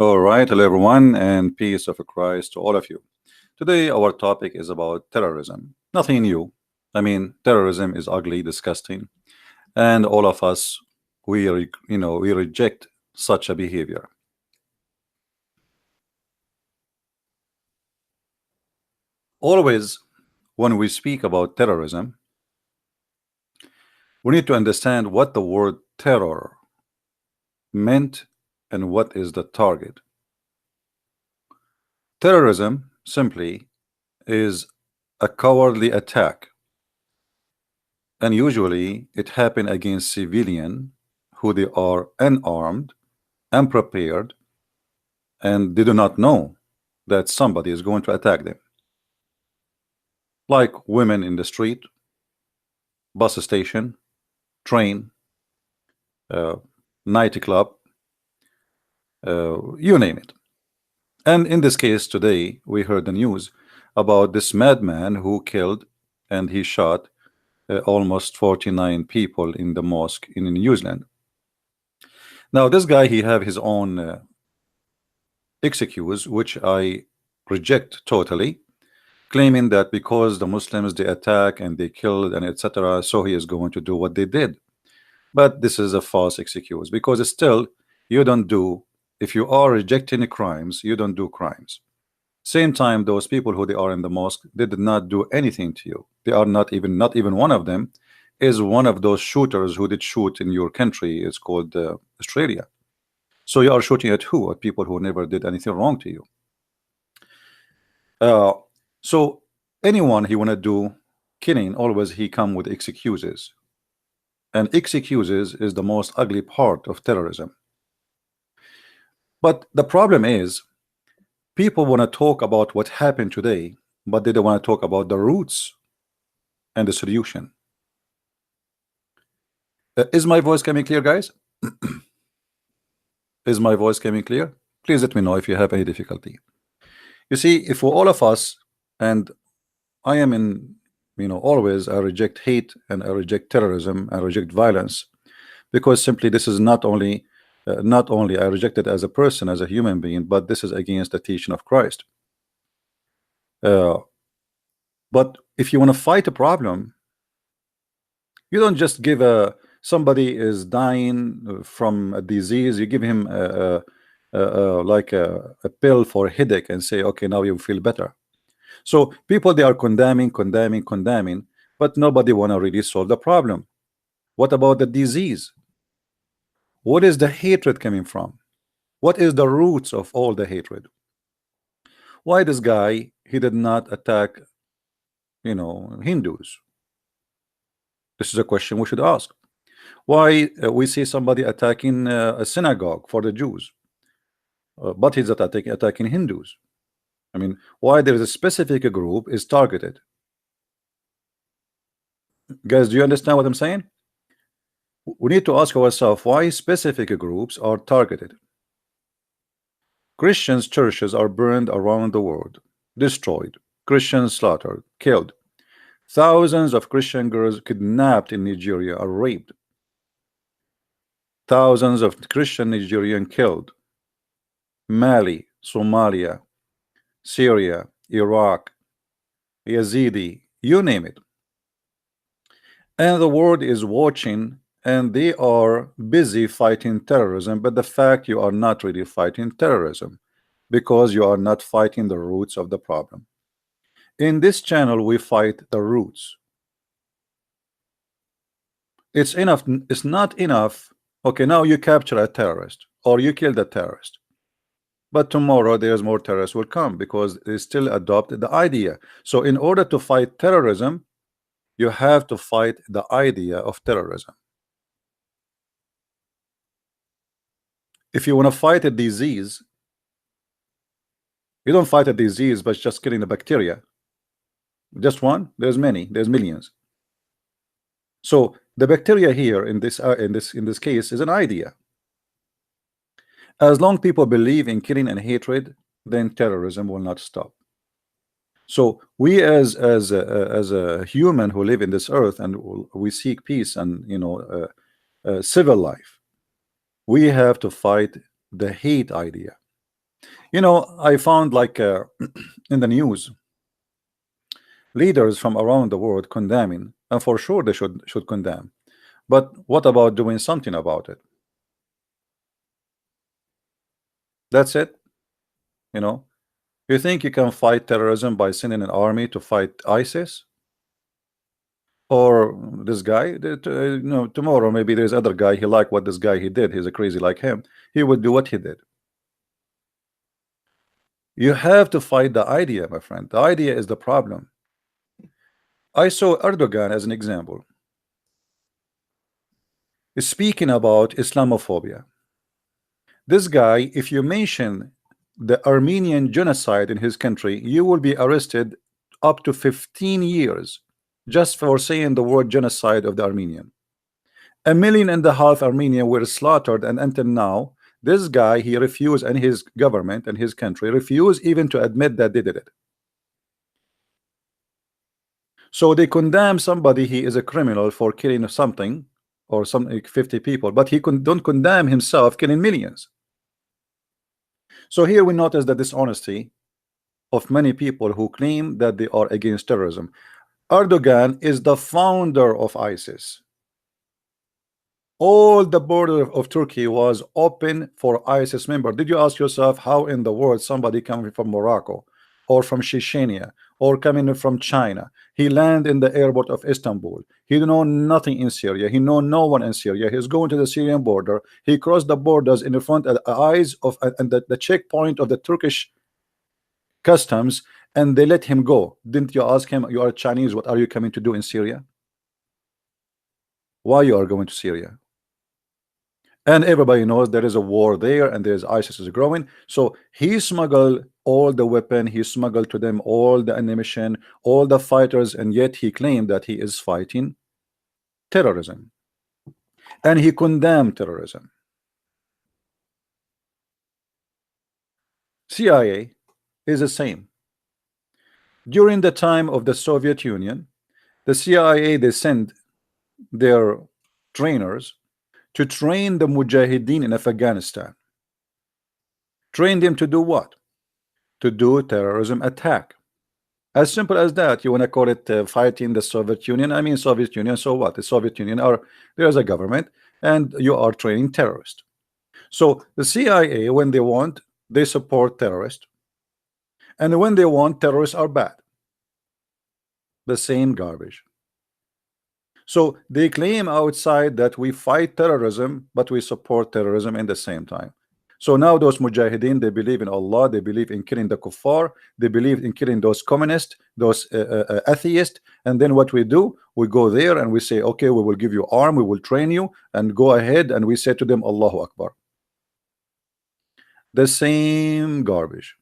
All right, hello everyone, and peace of Christ to all of you. Today, our topic is about terrorism. Nothing new. I mean, terrorism is ugly, disgusting, and all of us, we reject such a behavior. Always, when we speak about terrorism, we need to understand what the word terror meant and what is the target. Terrorism simply is a cowardly attack, and usually it happen against civilian who they are unarmed, unprepared, and they do not know that somebody is going to attack them, like women in the street, bus station, train, uh, nightclub, you name it. And in this case today we heard the news about this madman who killed and he shot almost 49 people in the mosque in New Zealand. Now this guy, he have his own excuse, which I reject totally, claiming that because the Muslims they attack and they killed and etc., so he is going to do what they did. But this is a false excuse, because it's still, you don't do, if you are rejecting crimes, you don't do crimes. Same time, those people who they are in the mosque, they did not do anything to you. They are not even one of them is one of those shooters who did shoot in your country. It's called Australia. So you are shooting at who? At people who never did anything wrong to you. So anyone he wanna do killing, always he come with excuses, and excuses is the most ugly part of terrorism. But the problem is, people want to talk about what happened today, but they don't want to talk about the roots and the solution. Is my voice coming clear, guys? Is my voice coming clear? Please let me know if you have any difficulty. You see, if for all of us, and I am in, always I reject hate and I reject terrorism, I reject violence, because simply this is not only I reject it as a person, as a human being, but this is against the teaching of Christ. But if you want to fight a problem, you don't just give somebody is dying from a disease, you give him like a pill for a headache and say, okay, now you feel better. So people, they are condemning, but nobody want to really solve the problem. What about the disease? What is the hatred coming from? What is the roots of all the hatred? Why this guy, he did not attack Hindus? This is a question we should ask. Why we see somebody attacking a synagogue for the Jews, but he's attacking Hindus? I mean, why there is a specific group is targeted? Guys, do you understand what I'm saying? We need to ask ourselves why specific groups are targeted. Christians' churches are burned around the world, destroyed, Christians slaughtered, killed. Thousands of Christian girls kidnapped in Nigeria are raped. Thousands of Christian Nigerian killed. Mali, Somalia, Syria, Iraq, Yazidi, you name it. And the world is watching, and they are busy fighting terrorism. But the fact, you are not really fighting terrorism, because you are not fighting the roots of the problem. In this channel we fight the roots. It's enough, it's not enough. Okay, now you capture a terrorist or you kill the terrorist, but tomorrow there's more terrorists will come because they still adopt the idea. So in order to fight terrorism, you have to fight the idea of terrorism. If you want to fight a disease, you don't fight a disease by just killing the bacteria. Just one? There's many, there's millions. So the bacteria here in this case is an idea. As long people believe in killing and hatred, then terrorism will not stop. So we as a human who live in this earth and we seek peace and civil life, we have to fight the hate idea. I found like in the news, leaders from around the world condemning, and for sure they should condemn. But what about doing something about it? That's it. You know, you think you can fight terrorism by sending an army to fight ISIS? Or this guy that tomorrow maybe there's other guy he like what this guy he did, he's a crazy like him, he would do what he did. You have to fight the idea, my friend. The idea is the problem. I saw Erdogan as an example, speaking about Islamophobia. This guy, if you mention the Armenian genocide in his country, you will be arrested up to 15 years just for saying the word genocide of the Armenian. 1.5 million Armenians were slaughtered, and until now, this guy he refused, and his government and his country refused even to admit that they did it. So they condemn somebody he is a criminal for killing something or some 50 people, but he don't condemn himself killing millions. So here we notice the dishonesty of many people who claim that they are against terrorism. Erdogan is the founder of ISIS. All the border of Turkey was open for ISIS member. Did you ask yourself how in the world somebody coming from Morocco or from Chechnya or coming from China, he land in the airport of Istanbul, he know nothing in Syria, he know no one in Syria, he's going to the Syrian border, he crossed the borders in the front of the eyes of and the checkpoint of the Turkish customs, and they let him go. Didn't you ask him, you are Chinese, what are you coming to do in Syria? Why you are going to Syria? And everybody knows there is a war there, and there's ISIS is growing. So he smuggled all the weapon, he smuggled to them all the ammunition, all the fighters, and yet he claimed that he is fighting terrorism, and he condemned terrorism. CIA is the same. During the time of the Soviet Union, the CIA, they send their trainers to train the Mujahideen in Afghanistan. Train them to do what? To do terrorism attack. As simple as that. You want to call it fighting the Soviet Union? I mean, Soviet Union, so what? The Soviet Union there's a government, and you are training terrorists. So the CIA, when they want, they support terrorists, and when they want, terrorists are bad. The same garbage. So they claim outside that we fight terrorism, but we support terrorism in the same time. So now those mujahideen, they believe in Allah, they believe in killing the kuffar, they believe in killing those communists, those atheists, and then what we do, we go there and we say, okay, we will give you arm, we will train you, and go ahead, and we say to them, Allahu Akbar. The same garbage.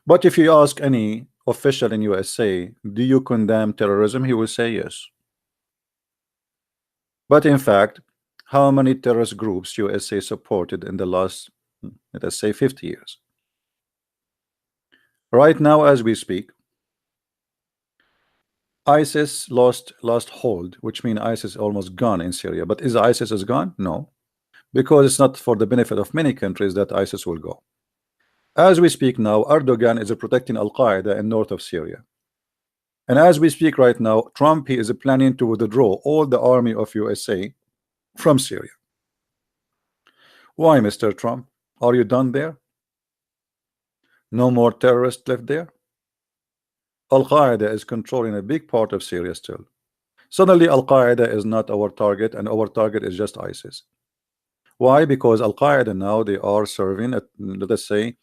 But if you ask any official in USA, do you condemn terrorism? He will say yes. But in fact, how many terrorist groups USA supported in the last, let us say, 50 years? Right now, as we speak, ISIS lost hold, which means ISIS is almost gone in Syria. But is ISIS is gone? No, because it's not for the benefit of many countries that ISIS will go. As we speak now, Erdogan is protecting Al-Qaeda in north of Syria. And as we speak right now, Trump, he is planning to withdraw all the army of USA from Syria. Why, Mr. Trump? Are you done there? No more terrorists left there? Al-Qaeda is controlling a big part of Syria still. Suddenly, Al-Qaeda is not our target, and our target is just ISIS. Why? Because Al-Qaeda now, they are serving, let us say,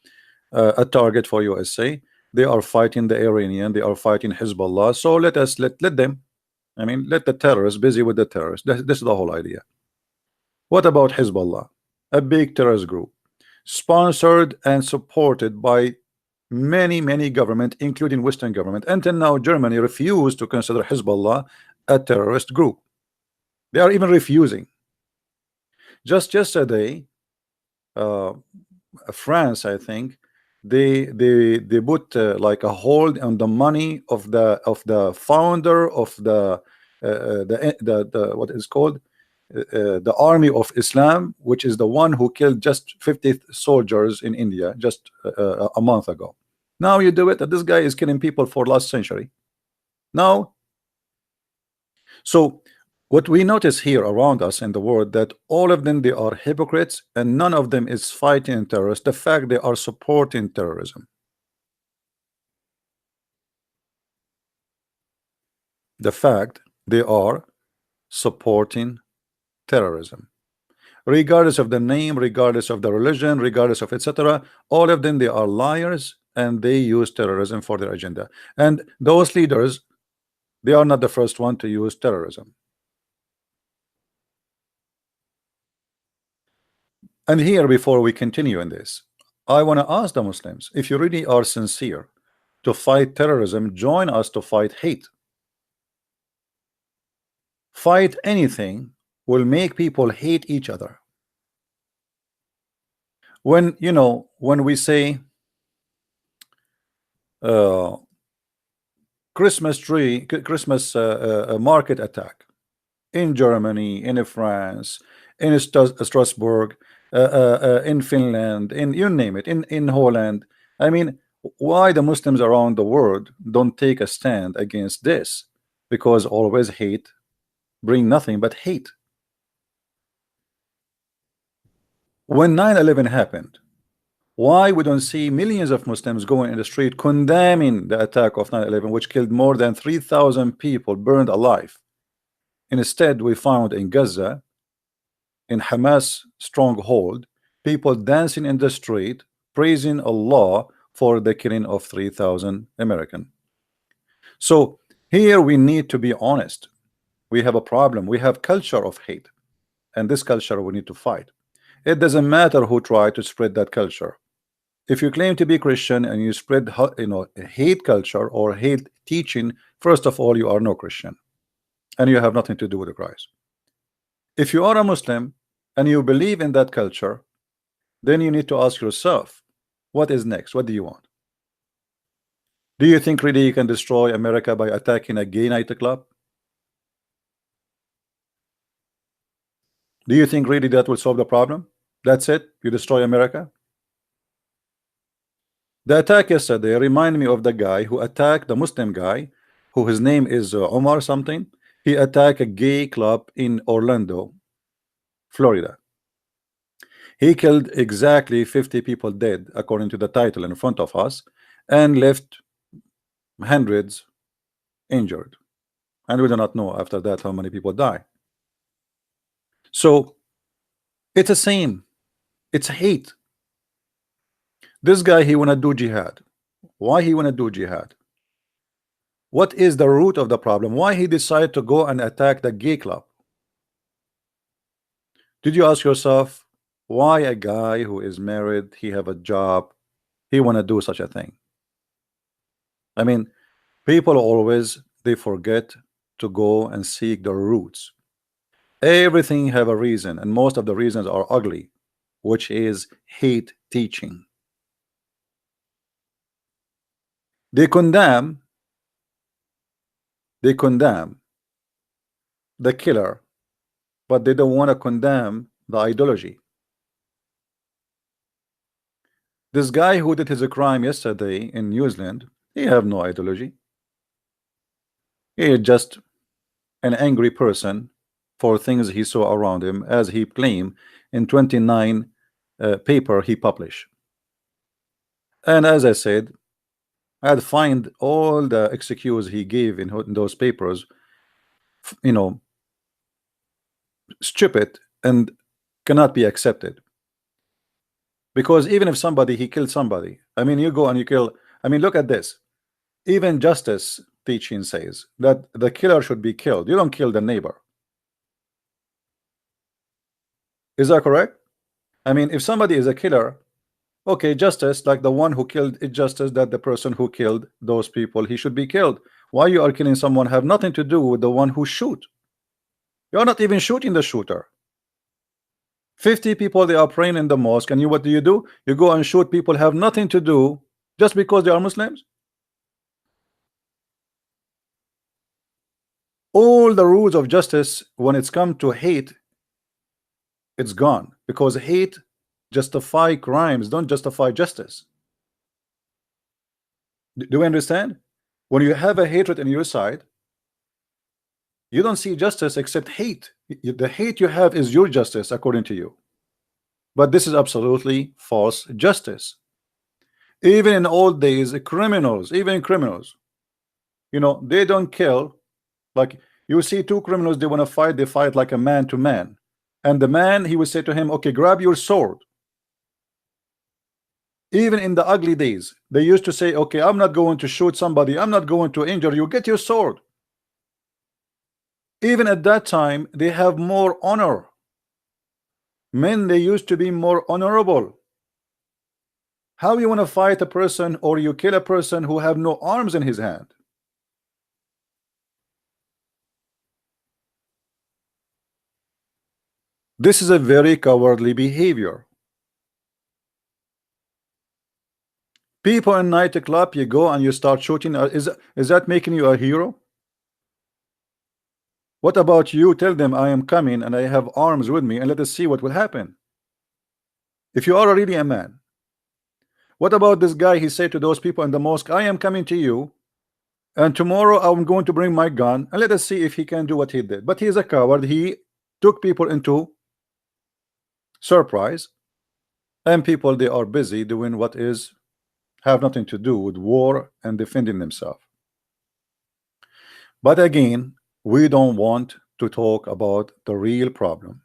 a target for USA. They are fighting the Iranian, they are fighting Hezbollah. So let them, I mean, let the terrorists busy with the terrorists. This is the whole idea. What about Hezbollah? A big terrorist group, sponsored and supported by many governments, including Western government. Until now, Germany refused to consider Hezbollah a terrorist group. They are even refusing. Just yesterday, France, I think, they put like a hold on the money of the founder of the what is called the army of Islam, which is the one who killed just 50 soldiers in India just a month ago. Now you do it, that this guy is killing people for last century. Now, so what we notice here around us in the world, that all of them, they are hypocrites, and none of them is fighting terrorists. The fact they are supporting terrorism. The fact they are supporting terrorism, regardless of the name, regardless of the religion, regardless of etc. All of them, they are liars, and they use terrorism for their agenda. And those leaders, they are not the first one to use terrorism. And here, before we continue in this, I want to ask the Muslims, if you really are sincere to fight terrorism, join us to fight hate. Fight anything will make people hate each other. When when we say Christmas market attack in Germany, in France, in Strasbourg, in Finland, in you name it, in Holland. I mean, why the Muslims around the world don't take a stand against this? Because always hate bring nothing but hate. When 9/11 happened, why we don't see millions of Muslims going in the street condemning the attack of 9/11, which killed more than 3,000 people, burned alive? Instead, we found in Gaza, in Hamas stronghold, people dancing in the street, praising Allah for the killing of 3,000 Americans. So here we need to be honest. We have a problem. We have culture of hate, and this culture we need to fight. It doesn't matter who tried to spread that culture. If you claim to be Christian and you spread hate culture or hate teaching, first of all, you are no Christian, and you have nothing to do with Christ. If you are a Muslim and you believe in that culture, then you need to ask yourself, what is next? What do you want? Do you think really you can destroy America by attacking a gay nightclub? Do you think really that will solve the problem? That's it? You destroy America? The attack yesterday reminded me of the guy who attacked the Muslim guy, who his name is Omar something. He attacked a gay club in Orlando, Florida. He killed exactly 50 people dead, according to the title in front of us, and left hundreds injured. And we do not know after that how many people die. So it's the same. It's hate. This guy, he wanna do jihad. Why he wanna do jihad? What is the root of the problem? Why he decided to go and attack the gay club? Did you ask yourself why a guy who is married, he have a job, he wanna do such a thing? I mean, people always, they forget to go and seek the roots. Everything have a reason, and most of the reasons are ugly, which is hate teaching. They condemn the killer, but they don't want to condemn the ideology. This guy who did his crime yesterday in New Zealand, he have no ideology. He is just an angry person for things he saw around him, as he claimed in 29 paper he published. And as I said, I'd find all the excuses he gave in those papers, stupid and cannot be accepted. Because even if somebody, he killed somebody, I mean, you go and you kill, I mean, look at this. Even justice teaching says that the killer should be killed. You don't kill the neighbor. Is that correct? I mean, if somebody is a killer, okay, justice, like the one who killed, it's justice that the person who killed those people, he should be killed. Why you are killing someone have nothing to do with the one who shoot. You're not even shooting the shooter. 50 people, they are praying in the mosque, and what do? You go and shoot people have nothing to do just because they are Muslims. All the rules of justice, when it's come to hate, It's gone, because hate justify crimes, don't justify justice. Do you understand? When you have a hatred in your side, you don't see justice except hate. The hate you have is your justice according to you. But this is absolutely false justice. Even in old days, criminals, even criminals, they don't kill. Like, you see two criminals, they want to fight, they fight like a man to man. And the man, he would say to him, okay, grab your sword. Even in the ugly days, they used to say, okay, I'm not going to shoot somebody, I'm not going to injure you, get your sword. Even at that time, they have more honor. Men, they used to be more honorable. How you want to fight a person or you kill a person who have no arms in his hand? This is a very cowardly behavior. People in nightclub, you go and you start shooting. Is that making you a hero? What about you tell them I am coming and I have arms with me and let us see what will happen? If you are really a man. What about this guy? He said to those people in the mosque, I am coming to you and tomorrow I'm going to bring my gun and let us see if he can do what he did. But he is a coward. He took people into surprise, and people, they are busy doing what is have nothing to do with war and defending themselves. But again, we don't want to talk about the real problem,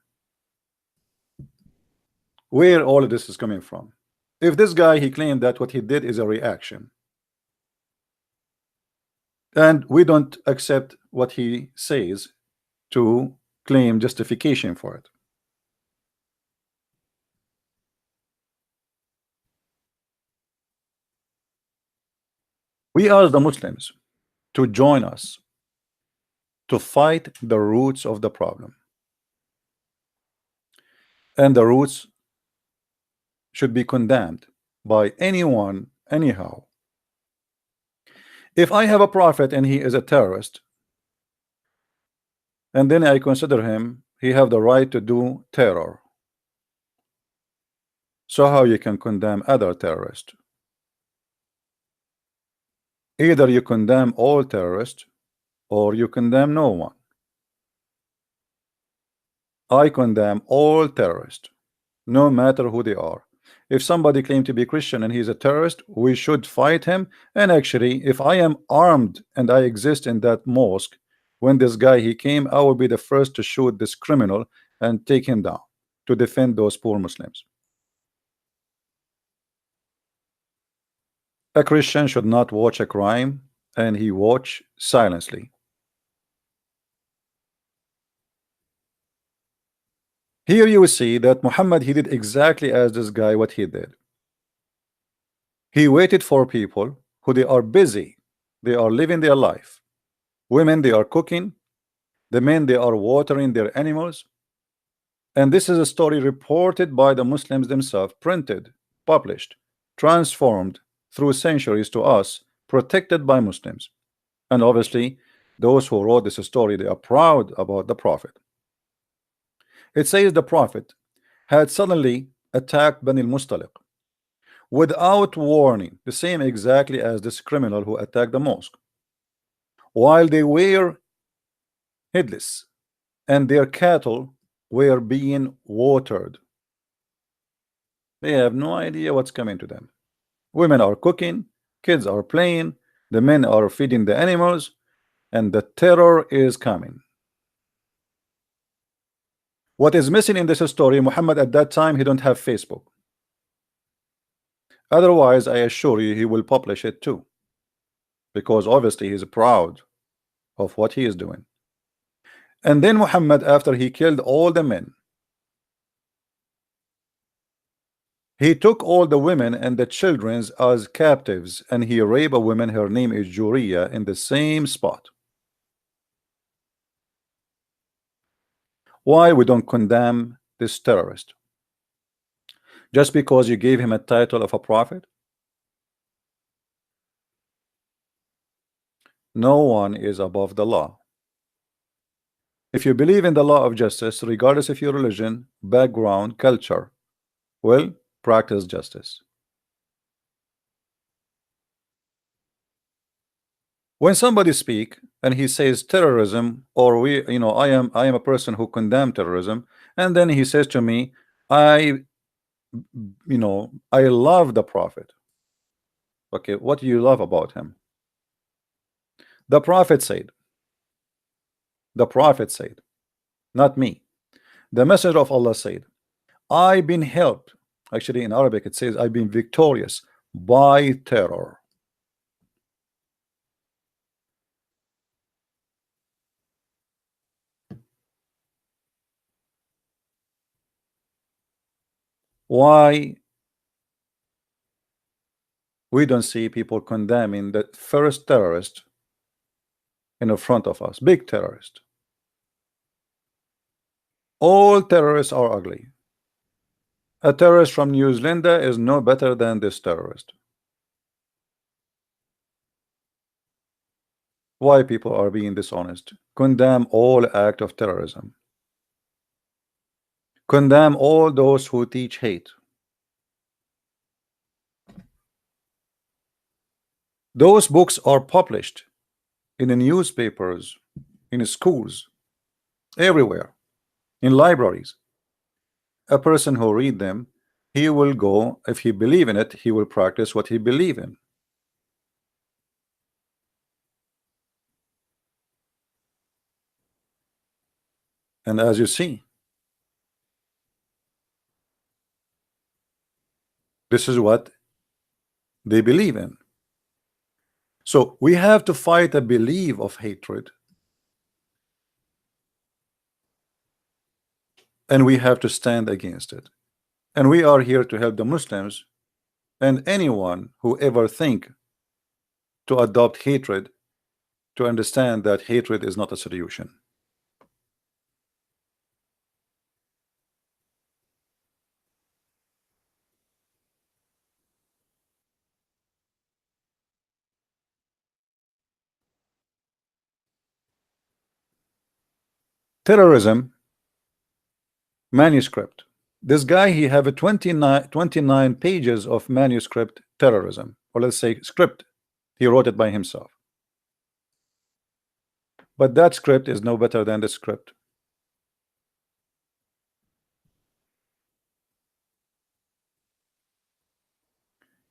where all of this is coming from. If this guy, he claimed that what he did is a reaction, and we don't accept what he says to claim justification for it. We ask the Muslims to join us to fight the roots of the problem, and the roots should be condemned by anyone anyhow. If I have a prophet and he is a terrorist, and then I consider him, he have the right to do terror, so how you can condemn other terrorists? Either you condemn all terrorists or you condemn no one. I condemn all terrorists, no matter who they are. If somebody claims to be Christian and he's a terrorist, we should fight him. And actually, if I am armed and I exist in that mosque, when this guy he came, I will be the first to shoot this criminal and take him down to defend those poor Muslims. A Christian should not watch a crime and he watch silently. Here you will see that Muhammad, he did exactly as this guy what he did. He waited for people who they are busy, they are living their life. Women, they are cooking. The men, they are watering their animals. And this is a story reported by the Muslims themselves, printed, published, transformed through centuries to us, protected by Muslims. And obviously, those who wrote this story, they are proud about the Prophet. It says the Prophet had suddenly attacked Bani al-Mustaliq without warning, the same exactly as this criminal who attacked the mosque, while they were headless and their cattle were being watered. They have no idea what's coming to them. Women are cooking, kids are playing, the men are feeding the animals, and the terror is coming. What is missing in this story, Muhammad at that time, he don't have Facebook. Otherwise, I assure you, he will publish it too, because obviously he's proud of what he is doing. And then Muhammad, after he killed all the men, he took all the women and the children as captives, and he raped a woman, her name is Juriya, in the same spot. Why we don't condemn this terrorist? Just because you gave him a title of a prophet? No one is above the law. If you believe in the law of justice, regardless of your religion, background, culture, well, practice justice. When somebody speak and he says terrorism, or I am a person who condemn terrorism, and then he says to me, I love the prophet. Okay, what do you love about him? The prophet said, the prophet said, not me. The messenger of Allah said, I've been helped. Actually, in Arabic it says, I've been victorious by terror. Why we don't see people condemning the first terrorist in front of us? Big terrorist. All terrorists are ugly. A terrorist from New Zealand is no better than this terrorist. Why people are being dishonest? Condemn all act of terrorism. Condemn all those who teach hate. Those books are published in the newspapers, in schools, everywhere, in libraries. A person who read them, he will go, if he believe in it, he will practice what he believe in. And as you see, this is what they believe in. So we have to fight a belief of hatred, and we have to stand against it. And we are here to help the Muslims and anyone who ever think to adopt hatred, to understand that hatred is not a solution. Terrorism manuscript. This guy, he have a 29 pages of manuscript terrorism, or let's say script. He wrote it by himself. But that script is no better than the script.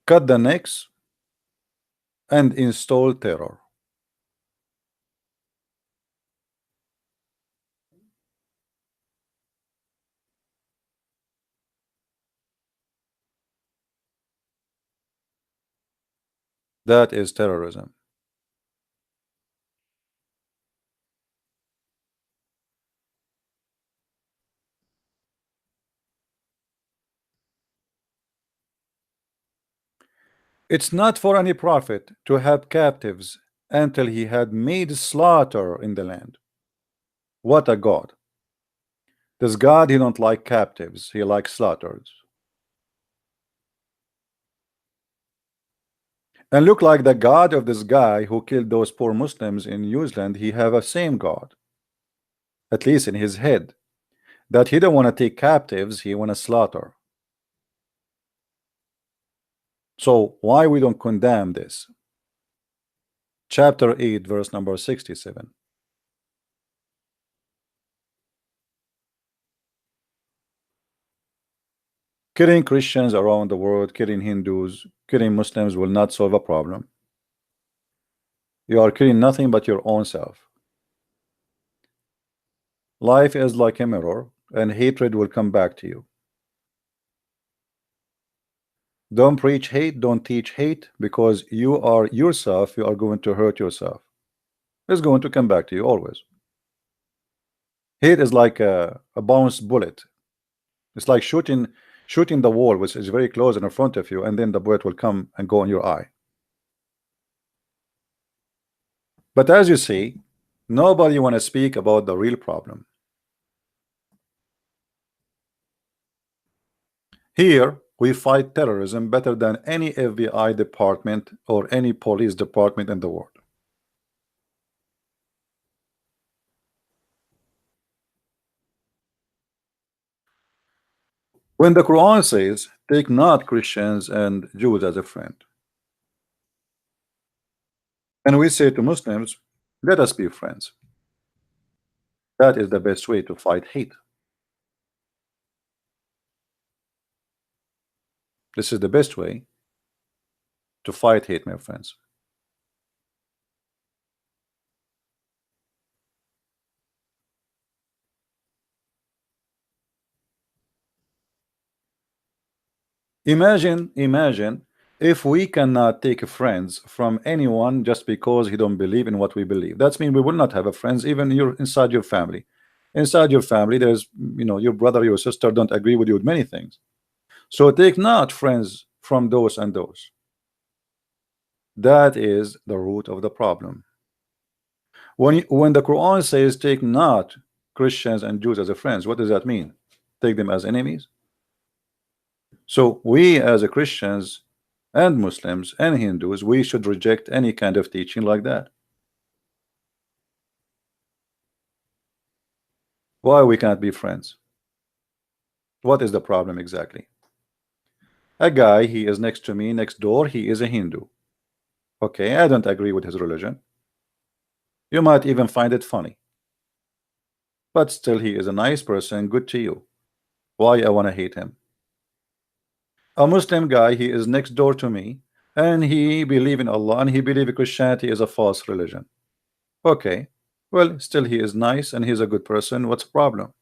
Cut the necks and install terror. That is terrorism. It's not for any prophet to have captives until he had made slaughter in the land. What a God. This God, he don't like captives, he likes slaughters. And look like the God of this guy who killed those poor Muslims in New Zealand, he have a same God, at least in his head, that he don't want to take captives, he want to slaughter. So why we don't condemn this? Chapter 8 verse number 67. Killing Christians around the world, killing Hindus, killing Muslims will not solve a problem. You are killing nothing but your own self. Life is like a mirror, and hatred will come back to you. Don't preach hate, don't teach hate, because you are yourself, you are going to hurt yourself. It's going to come back to you always. Hate is like a bounced bullet. It's like shooting the wall, which is very close in front of you, and then the bullet will come and go in your eye. But as you see, nobody want to speak about the real problem. Here we fight terrorism better than any FBI department or any police department in the world. When the Quran says, take not Christians and Jews as a friend, and we say to Muslims, let us be friends. That is the best way to fight hate. This is the best way to fight hate, my friends. Imagine if we cannot take friends from anyone just because he don't believe in what we believe. That's mean we will not have a friends even inside your family. Inside your family, there's your brother, your sister don't agree with you with many things. So take not friends from those and those. That is the root of the problem. When the Quran says take not Christians and Jews as a friends, what does that mean? Take them as enemies? So we as a Christians and Muslims and Hindus, we should reject any kind of teaching like that. Why we can't be friends? What is the problem exactly? A guy, he is next to me, next door, he is a Hindu. Okay, I don't agree with his religion. You might even find it funny. But still he is a nice person, good to you. Why I want to hate him? A Muslim guy, he is next door to me, and he believe in Allah, and he believe Christianity is a false religion. Okay, well, still he is nice and he's a good person. What's the problem?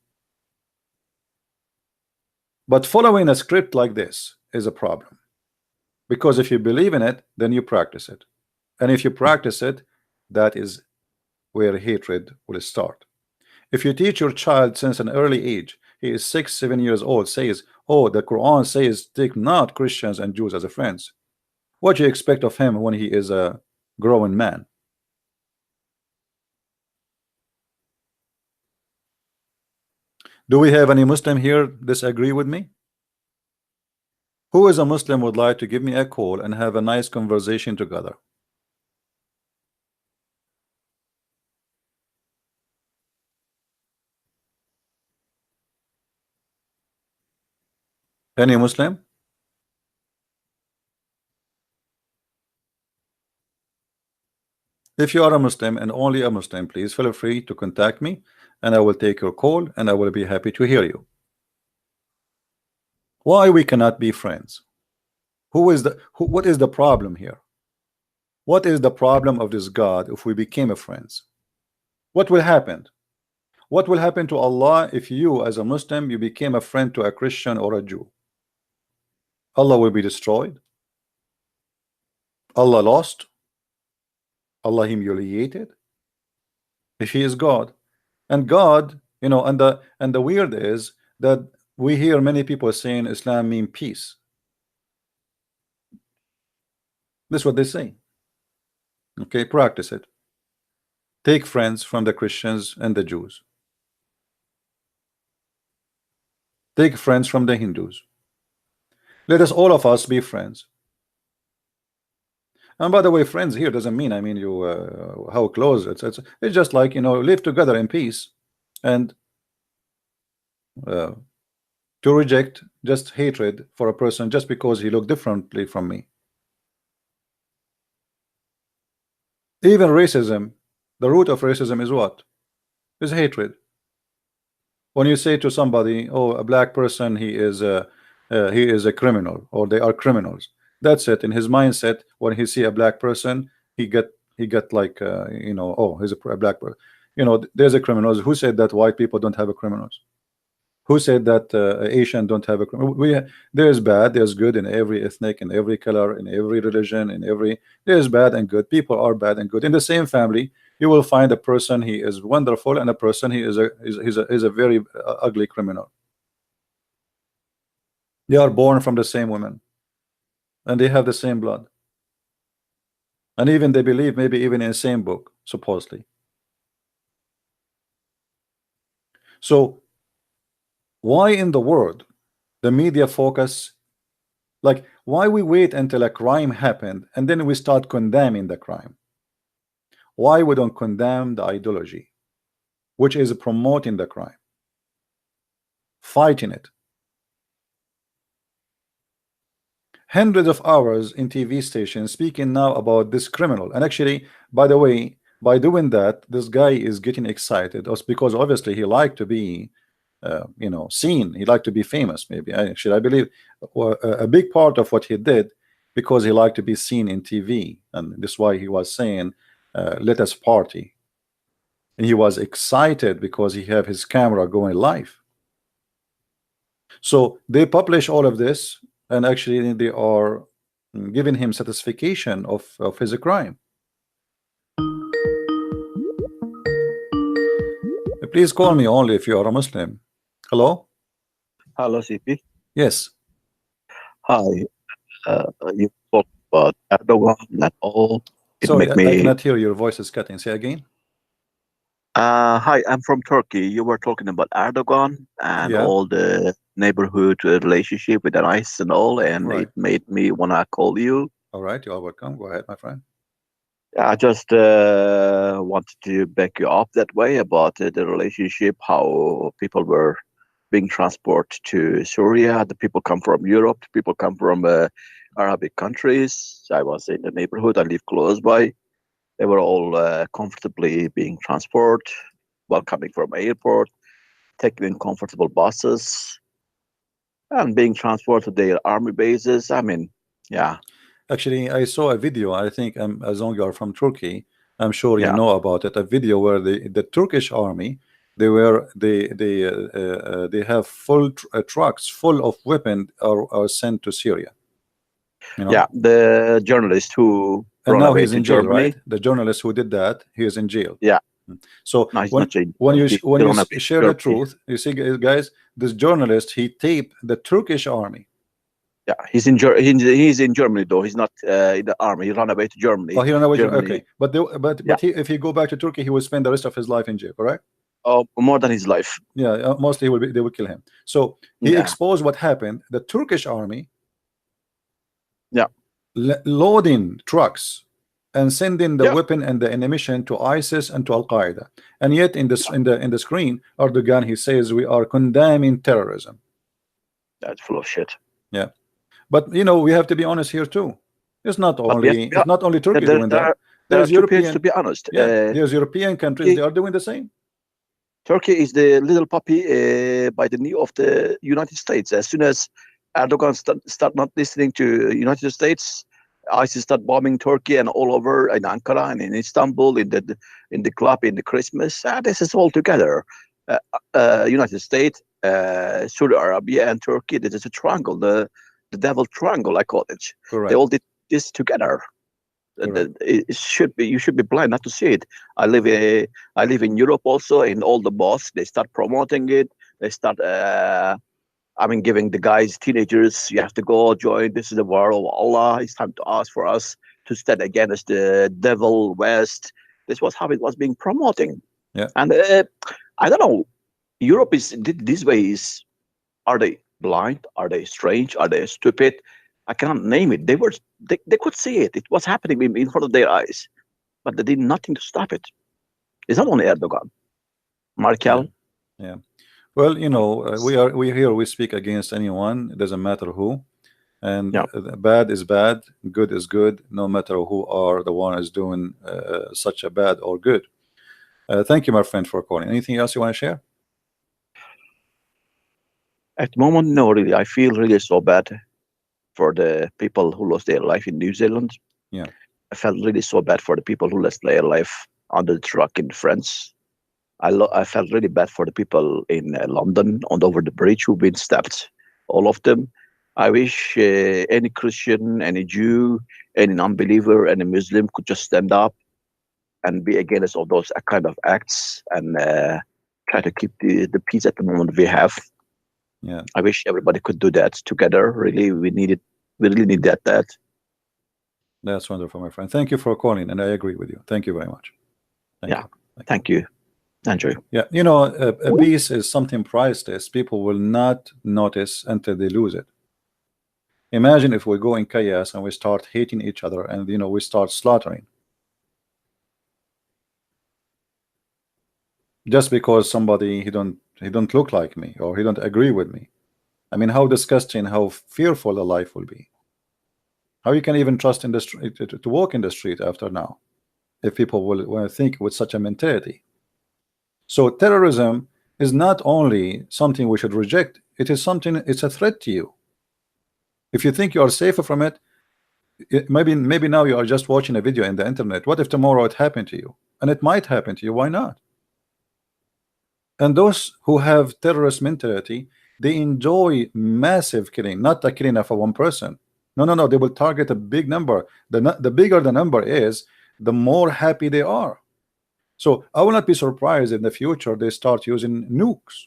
But following a script like this is a problem, because if you believe in it, then you practice it, and if you practice it, that is where hatred will start. If you teach your child since an early age, he is 6, 7 years old, says, oh, the Quran says take not Christians and Jews as a friends. What do you expect of him when he is a growing man? Do we have any Muslim here disagree with me? Who is a Muslim would like to give me a call and have a nice conversation together? Any Muslim? If you are a Muslim and only a Muslim, please feel free to contact me and I will take your call and I will be happy to hear you. Why we cannot be friends? What is the problem here? What is the problem of this God if we became a friends? What will happen? What will happen to Allah if you as a Muslim you became a friend to a Christian or a Jew? Allah will be destroyed. Allah lost. Allah humiliated if he is God. And God, and the weird is that we hear many people saying Islam mean peace. That's what they say. Okay, practice it. Take friends from the Christians and the Jews. Take friends from the Hindus. Let us all of us be friends. And by the way, friends here doesn't mean you how close it's just like live together in peace, and to reject just hatred for a person just because he looked differently from me. Even racism, the root of racism is what? Is hatred. When you say to somebody, oh, a black person, he is a criminal, or they are criminals, that's it. In his mindset, when he see a black person, he get like oh, he's a black person. There's a criminals. Who said that white people don't have a criminals? Who said that Asian don't have a criminal? There's bad, there's good in every ethnic, in every color, in every religion, there's bad and good. People are bad and good in the same family. You will find a person he is wonderful and a person he is a very ugly criminal. They are born from the same woman and they have the same blood, and even they believe maybe even in the same book supposedly. So why in the world the media focus, like why we wait until a crime happened and then we start condemning the crime? Why we don't condemn the ideology which is promoting the crime, fighting it? hundreds of hours in TV stations speaking now about this criminal. And actually, by the way, by doing that, this guy is getting excited also because obviously he liked to be you know, seen. He liked to be famous. Maybe I believe a big part of what he did because he liked to be seen in TV, and this is why he was saying let us party. And he was excited because he have his camera going live. So they publish all of this, and actually they are giving him satisfaction of his crime. Please call me only if you are a Muslim. Hello? Hello, CP. Yes. Hi. You talk about Erdogan and all. It Sorry, make I me. cannot hear, your voice is cutting. Say again. Hi, I'm from Turkey. You were talking about Erdogan and Yeah, all the neighborhood relationship with ICE and all, and right. it made me wanna call you. All right, you are welcome. Go ahead, my friend. I just wanted to back you up that way about the relationship, how people were being transported to Syria. The people come from Europe. The people come from Arabic countries. I was in the neighborhood. I live close by. They were all comfortably being transported, while coming from airport, taken in comfortable buses, and being transported to their army bases. I mean, yeah, Actually, I saw a video. I think as long as you are from Turkey, I'm sure you yeah, know about it. A video where the Turkish army, they have full trucks full of weapons are sent to Syria. You know, yeah. The journalist who and run now away he's to in jail, right? Germany. The journalist who did that, he is in jail. Yeah, So no, he's not changing. He when you run away to share the Germany. truth, you see, guys, this journalist, he taped the Turkish army. Yeah, he's in Germany though. He's not in the army. He ran away to Germany. Oh, he ran away. Germany. Okay, but Yeah. if he go back to Turkey, he will spend the rest of his life in jail, correct? Oh, more than his life. Yeah, mostly they will kill him. So he Yeah. exposed what happened. The Turkish army, Yeah. loading trucks and sending the Yeah. weapon and the ammunition to ISIS and to Al Qaeda, and yet in this in the screen, Erdogan, he says we are condemning terrorism. That's full of shit. Yeah, but you know we have to be honest here too. It's not But yes, only it's not only Turkey there, doing there, that. are, there are There's two points to European, be honest. yeah, there's European countries, they are doing the same. Turkey is the little puppy by the knee of the United States. As soon as Erdogan start not listening to United States, ISIS start bombing Turkey and all over in Ankara and in Istanbul, in the club, in the Christmas. This is all together. United States, Saudi Arabia, and Turkey. This is a triangle, the devil triangle, I call it. Correct. They all did this together. It should be, you should be blind not to see it. I live in Europe also. In all the mosques, they start promoting it. They start giving the guys, teenagers, you have to go join. This is the war of Allah. It's time to ask for us to stand against the devil West. This was how it was being promoting. Yeah. And I don't know. Europe is these ways. Are they blind? Are they strange? Are they stupid? I can't name it. They could see it. It was happening in front of their eyes, but they did nothing to stop it. It's not only Erdogan, Merkel. Yeah. Well, you know, we speak against anyone. It doesn't matter who, and bad is bad, good is good, no matter who are the one is doing such a bad or good. Thank you, my friend, for calling. Anything else you want to share? At the moment, no, really. I feel really so bad for the people who lost their life in New Zealand. Yeah. I felt really so bad for the people who lost their life under the truck in France. I felt really bad for the people in London over the bridge who've been stabbed, all of them. I wish any Christian, any Jew, any non-believer, any Muslim could just stand up and be against all those kind of acts and try to keep the peace at the moment we have. Yeah. I wish everybody could do that together. Really, we need it. We really need that. That's wonderful, my friend. Thank you for calling, and I agree with you. Thank you very much. Thank you. Andrew. Yeah, you know, a peace is something priceless. People will not notice until they lose it. Imagine if we go in chaos and we start hating each other, and you know we start slaughtering just because somebody he don't look like me or he don't agree with me. I mean, how disgusting, how fearful a life will be. How you can even trust in the street to walk in the street after now, if people will think with such a mentality? So terrorism is not only something we should reject, it is something, it's a threat to you. If you think you are safer from it, maybe now you are just watching a video in the internet. What if tomorrow it happened to you? And it might happen to you. Why not? And those who have terrorist mentality, they enjoy massive killing, not the killing of a one person. No. They will target a big number. The bigger the number is, the more happy they are. So I will not be surprised in the future they start using nukes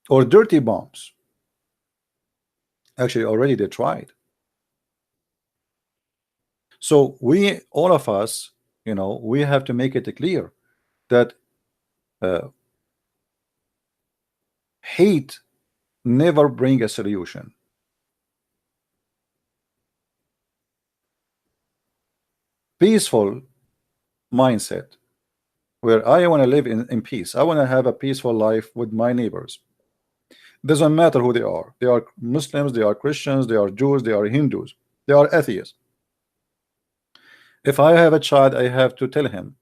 or dirty bombs. Actually, already they tried. So we, all of us, we have to make it clear that hate never bring a solution. Peaceful mindset, where I want to live in peace. I want to have a peaceful life with my neighbors. Doesn't matter who they are. They are Muslims, they are Christians, they are Jews, they are Hindus, they are atheists. If I have a child, I have to tell him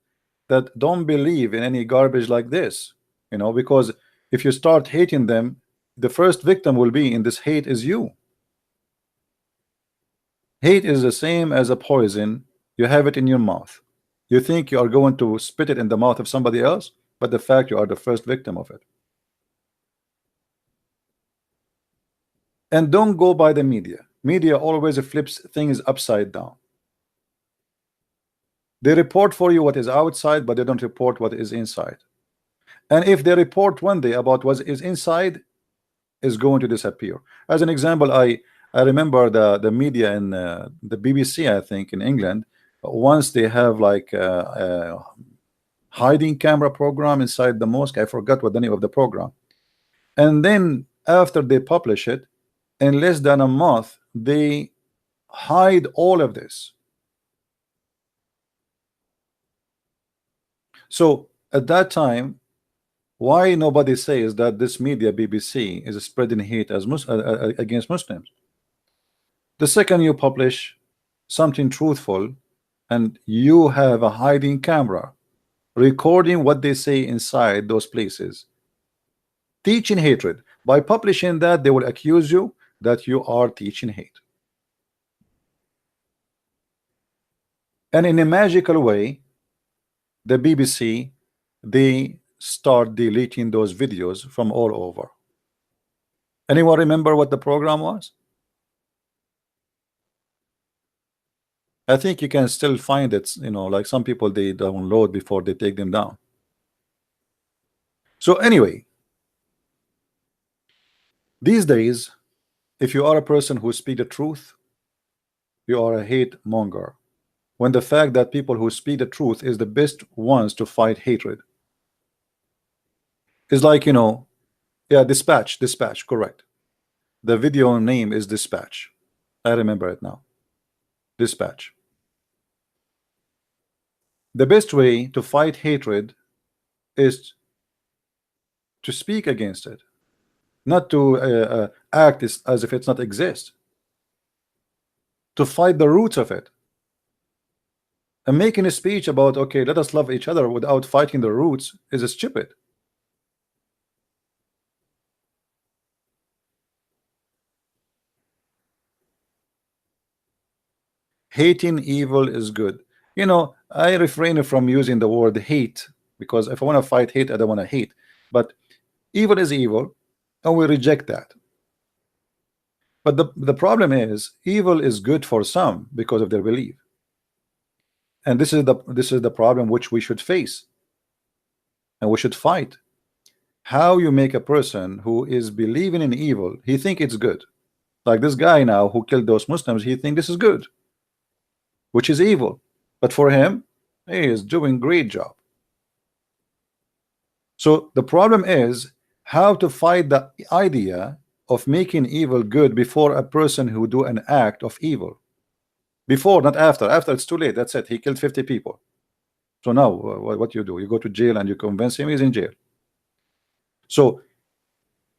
that don't believe in any garbage like this, because if you start hating them, the first victim will be in this hate is you. Hate is the same as a poison. You have it in your mouth. You think you are going to spit it in the mouth of somebody else, but the fact you are the first victim of it. And don't go by the media. Media always flips things upside down. They report for you what is outside, but they don't report what is inside. And if they report one day about what is inside, is going to disappear. As an example, I remember the media in the BBC, I think in England, once they have like a hiding camera program inside the mosque. I forgot what the name of the program. And then after they publish it, in less than a month, they hide all of this. So at that time, why nobody says that this media BBC is spreading hate as against Muslims? The second you publish something truthful and you have a hiding camera recording what they say inside those places, teaching hatred, by publishing that, they will accuse you that you are teaching hate. And in a magical way, the BBC, they start deleting those videos from all over. Anyone remember what the program was? I think you can still find it, like some people they download before they take them down. So anyway, these days, if you are a person who speaks the truth, you are a hate monger. When the fact that people who speak the truth is the best ones to fight hatred. It's like, yeah, dispatch, correct. The video name is Dispatch. I remember it now. Dispatch. The best way to fight hatred is to speak against it, not to act as if it's not exist. To fight the roots of it. And making a speech about, okay, let us love each other without fighting the roots is stupid. Hating evil is good. I refrain from using the word hate, because if I want to fight hate, I don't want to hate. But evil is evil, and we reject that. But the problem is, evil is good for some because of their belief. And this is the problem which we should face, and we should fight. How you make a person who is believing in evil, he think it's good. Like this guy now who killed those Muslims, he think this is good, which is evil. But for him, he is doing great job. So the problem is how to fight the idea of making evil good before a person who do an act of evil. Before, not after. After, it's too late. That's it. He killed 50 people. So now what you do? You go to jail and you convince him he's in jail. So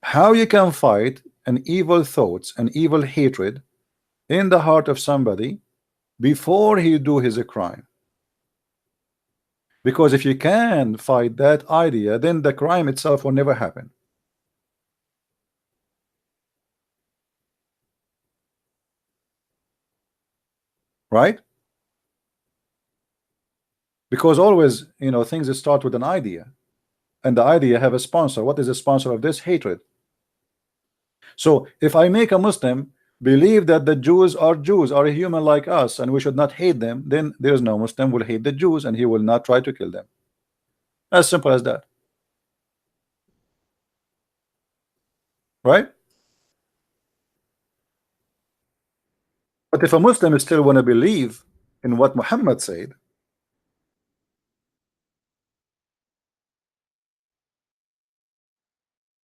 How you can fight an evil thoughts and evil hatred in the heart of somebody before he do his crime? Because if you can fight that idea, then the crime itself will never happen. Right? Because always, things that start with an idea, and the idea have a sponsor. What is the sponsor of this? Hatred. So if I make a Muslim believe that the Jews are a human like us and we should not hate them, then there is no Muslim will hate the Jews and he will not try to kill them. As simple as that. Right? But if a Muslim still want to believe in what Muhammad said,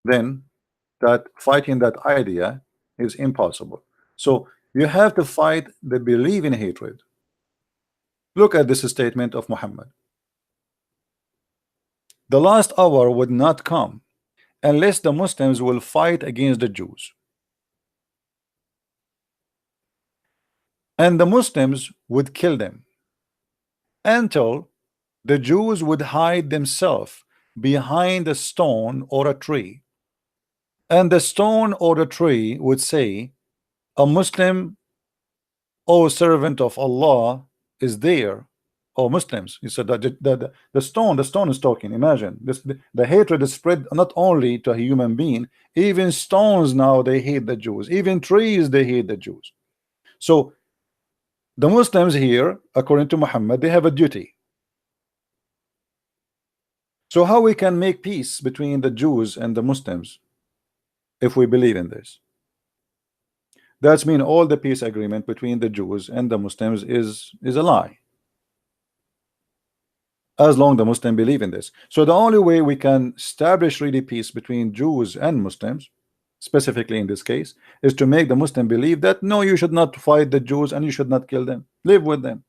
then that fighting that idea is impossible. So you have to fight the belief in hatred. Look at this statement of Muhammad: the last hour would not come unless the Muslims will fight against the Jews, and the Muslims would kill them until the Jews would hide themselves behind a stone or a tree, and the stone or the tree would say, a Muslim, O servant of Allah, is there. Oh, Muslims. He said that the stone is talking. Imagine this, the hatred is spread not only to a human being, even stones now they hate the Jews, even trees they hate the Jews. So the Muslims here, according to Muhammad, they have a duty. So how we can make peace between the Jews and the Muslims if we believe in this? That's mean all the peace agreement between the Jews and the Muslims is a lie, as long the Muslim believe in this. So the only way we can establish really peace between Jews and Muslims, specifically in this case, is to make the Muslim believe that no, you should not fight the Jews and you should not kill them, live with them,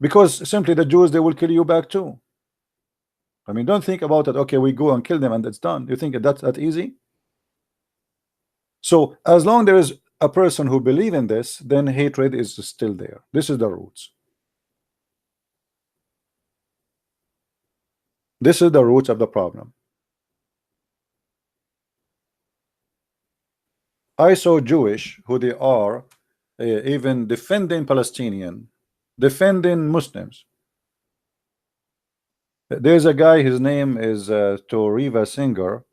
because simply the Jews, they will kill you back too. I mean, don't think about it. Okay, we go and kill them and it's done. You think that's that easy? So as long there is a person who believe in this, then hatred is still there. This is the roots. This is the roots of the problem. I saw Jewish who they are even defending Palestinian, defending Muslims. There's a guy, his name is Toriva Singer,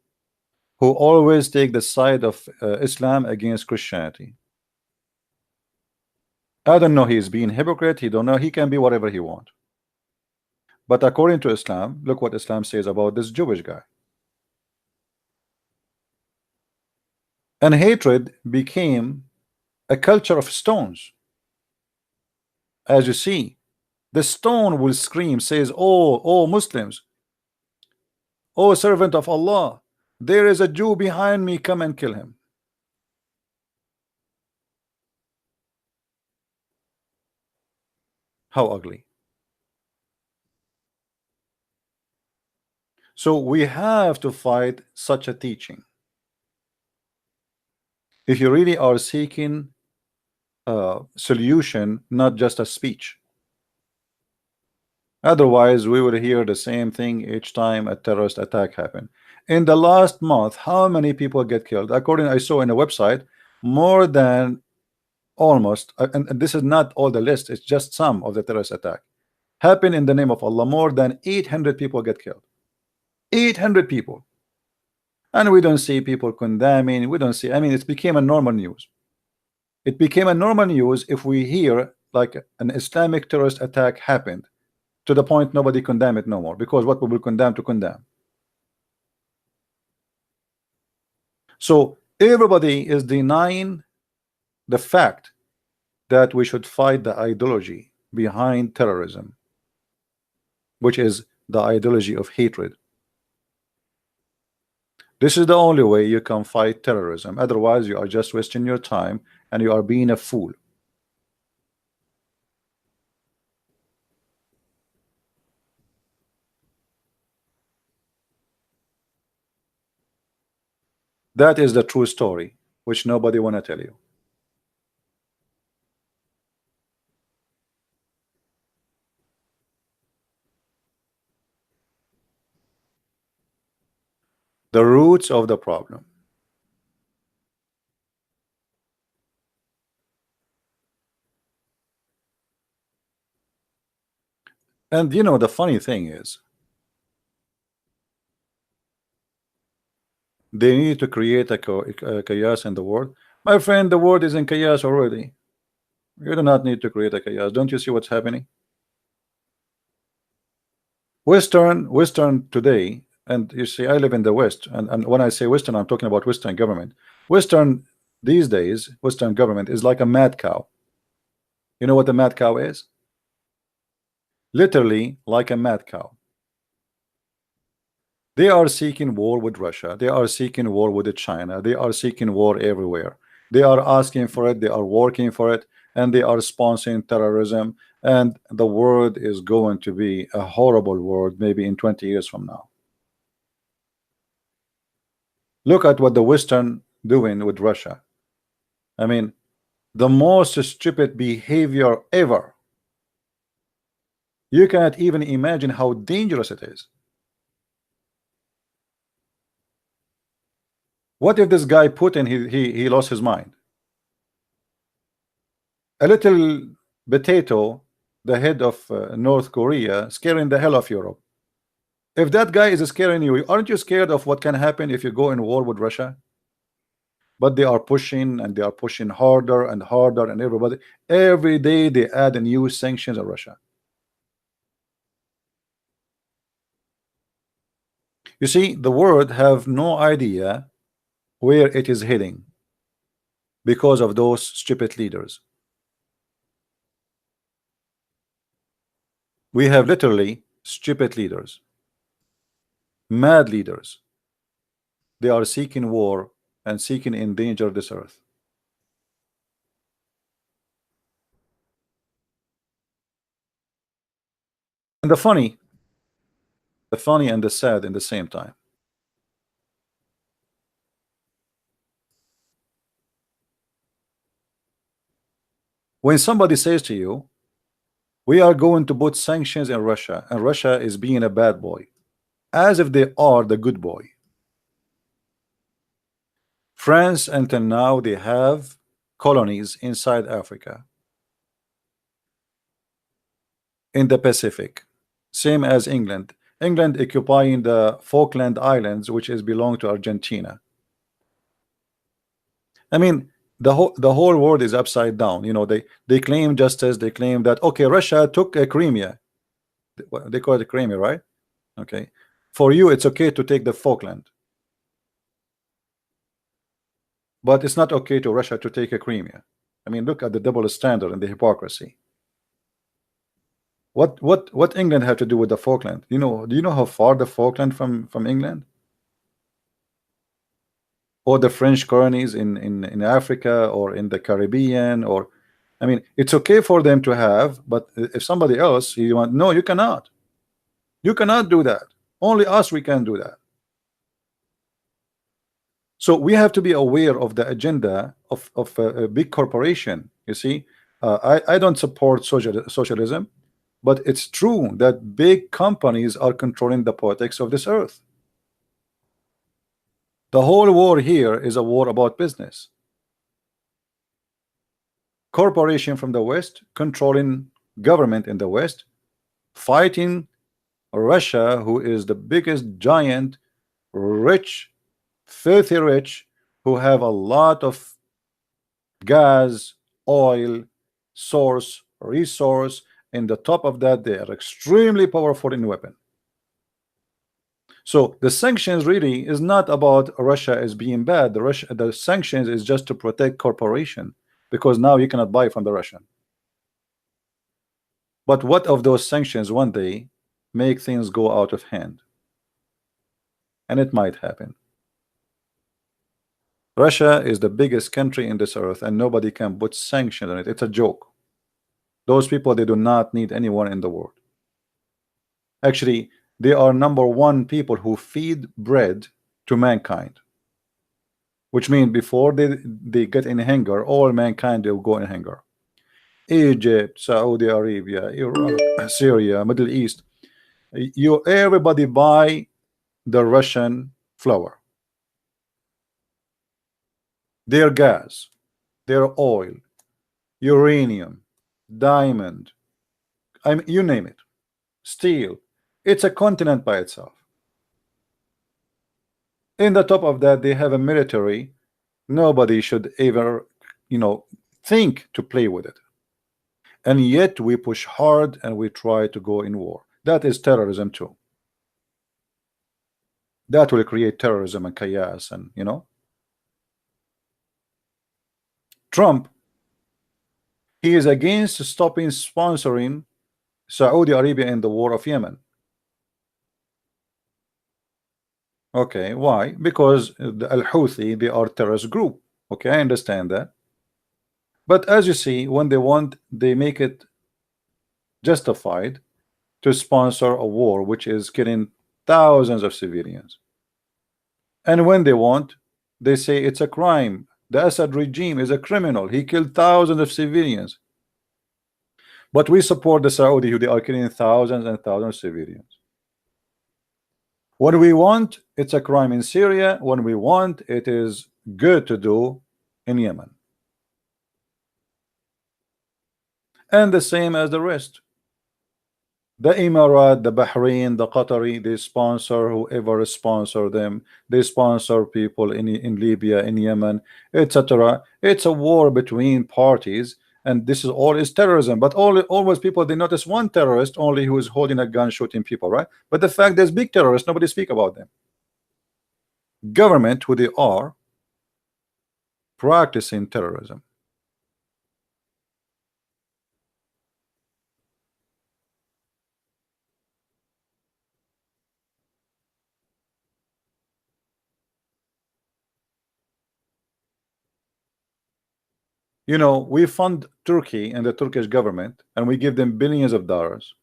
who always take the side of Islam against Christianity. I don't know, he's being hypocrite, he don't know, he can be whatever he want. But according to Islam, look what Islam says about this Jewish guy. And hatred became a culture of stones. As you see, the stone will scream, says, oh Muslims, oh servant of Allah, there is a Jew behind me, come and kill him. How ugly. So we have to fight such a teaching if you really are seeking a solution, not just a speech. Otherwise we will hear the same thing each time a terrorist attack happen. In the last month, how many people get killed? According, I saw in a website, more than almost, and this is not all the list, it's just some of the terrorist attack happen in the name of Allah. More than 800 people get killed. 800 people. And we don't see people condemning, we don't see, I mean, it became a normal news. It became a normal news if we hear like an Islamic terrorist attack happened, to the point nobody condemn it no more, because what we will condemn to condemn. So everybody is denying the fact that we should fight the ideology behind terrorism, which is the ideology of hatred. This is the only way you can fight terrorism. Otherwise you are just wasting your time and you are being a fool. That is the true story, which nobody want to tell you. The roots of the problem. And you know, the funny thing is, they need to create a chaos in the world. My friend, the world is in chaos already. You do not need to create a chaos. Don't you see what's happening? Western today, and you see, I live in the West, and when I say Western, I'm talking about Western government. Western these days, Western government is like a mad cow. You know what a mad cow is? Literally like a mad cow. They are seeking war with Russia. They are seeking war with China. They are seeking war everywhere. They are asking for it. They are working for it, and they are sponsoring terrorism. And the world is going to be a horrible world, maybe in 20 years from now. Look at what the Western doing with Russia. I mean, the most stupid behavior ever. You cannot even imagine how dangerous it is. What if this guy Putin he lost his mind? A little potato, the head of North Korea, scaring the hell of Europe. If that guy is scaring you, aren't you scared of what can happen if you go in war with Russia? But they are pushing, and they are pushing harder and harder, and every day they add new sanctions on Russia. You see, the world have no idea where it is heading because of those stupid leaders. We have literally stupid leaders, mad leaders. They are seeking war and seeking endanger this earth. And the funny and the sad in the same time. When somebody says to you, we are going to put sanctions in Russia, and Russia is being a bad boy, as if they are the good boy. France, until now, they have colonies inside Africa, in the Pacific, same as England. England occupying the Falkland Islands, which is belong to Argentina. I mean, the whole world is upside down. You know, they claim justice. They claim that, okay, Russia took a Crimea. They call it Crimea, right? Okay, for you it's okay to take the Falkland, but it's not okay to Russia to take a Crimea. I mean, look at the double standard and the hypocrisy. What England have to do with the Falkland? You know, do you know how far the Falkland from England? Or the French colonies in Africa or in the Caribbean? Or, I mean, it's okay for them to have, but if somebody else you want, no, you cannot do that. Only us, we can do that. So we have to be aware of the agenda of a big corporation. You see, I don't support socialism, but it's true that big companies are controlling the politics of this earth. The whole war here is a war about business. Corporation from the West controlling government in the West, fighting Russia, who is the biggest giant, rich, filthy rich, who have a lot of gas, oil, resource, and the top of that, they are extremely powerful in weapon. So the sanctions really is not about Russia as being bad. The sanctions is just to protect corporation, because now you cannot buy from the Russian. But what of those sanctions one day make things go out of hand? And it might happen. Russia is the biggest country in this earth, and nobody can put sanctions on it. It's a joke. Those people, they do not need anyone in the world. Actually, they are #1 people who feed bread to mankind. which means before they get in hunger, all mankind will go in hunger. Egypt, Saudi Arabia, Iraq, Syria, Middle East, you everybody buy the Russian flour, their gas, their oil, uranium, diamond, I mean, you name it, steel. It's a continent by itself. In the top of that, they have a military. Nobody should ever, think to play with it. And yet we push hard and we try to go in war. That is terrorism too. That will create terrorism and chaos. And Trump, he is against stopping sponsoring Saudi Arabia in the war of Yemen. Okay, why? Because the Al-Houthi, they are terrorist group. Okay, I understand that. But as you see, when they want, they make it justified to sponsor a war which is killing thousands of civilians. And when they want, they say it's a crime. The Assad regime is a criminal. He killed thousands of civilians. But we support the Saudi who they are killing thousands and thousands of civilians. When we want, it's a crime in Syria. When we want, it is good to do in Yemen. And the same as the rest. The Emirat, the Bahrain, the Qatari, they sponsor whoever sponsor them. They sponsor people in Libya, in Yemen, etc. It's a war between parties, and this is all is terrorism. But always people, they notice one terrorist only who is holding a gun shooting people, right? But the fact there's big terrorists, nobody speak about them. Government, who they are, practicing terrorism. We fund Turkey and the Turkish government, and we give them billions of dollars.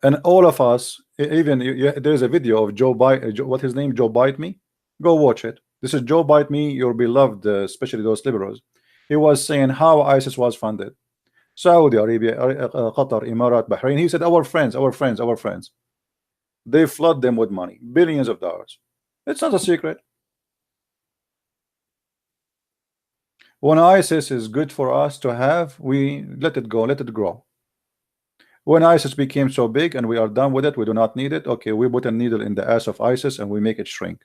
And all of us, even there's a video of Joe Biden, what his name, Joe Bite Me. Go watch it. This is Joe Bite Me, your beloved, especially those liberals. He was saying how ISIS was funded. Saudi Arabia, Qatar, Emirat, Bahrain. He said our friends, our friends, our friends. They flood them with money, billions of dollars. It's not a secret. When ISIS is good for us to have, we let it go, let it grow. When ISIS became so big and we are done with it, we do not need it. Okay, we put a needle in the ass of ISIS and we make it shrink.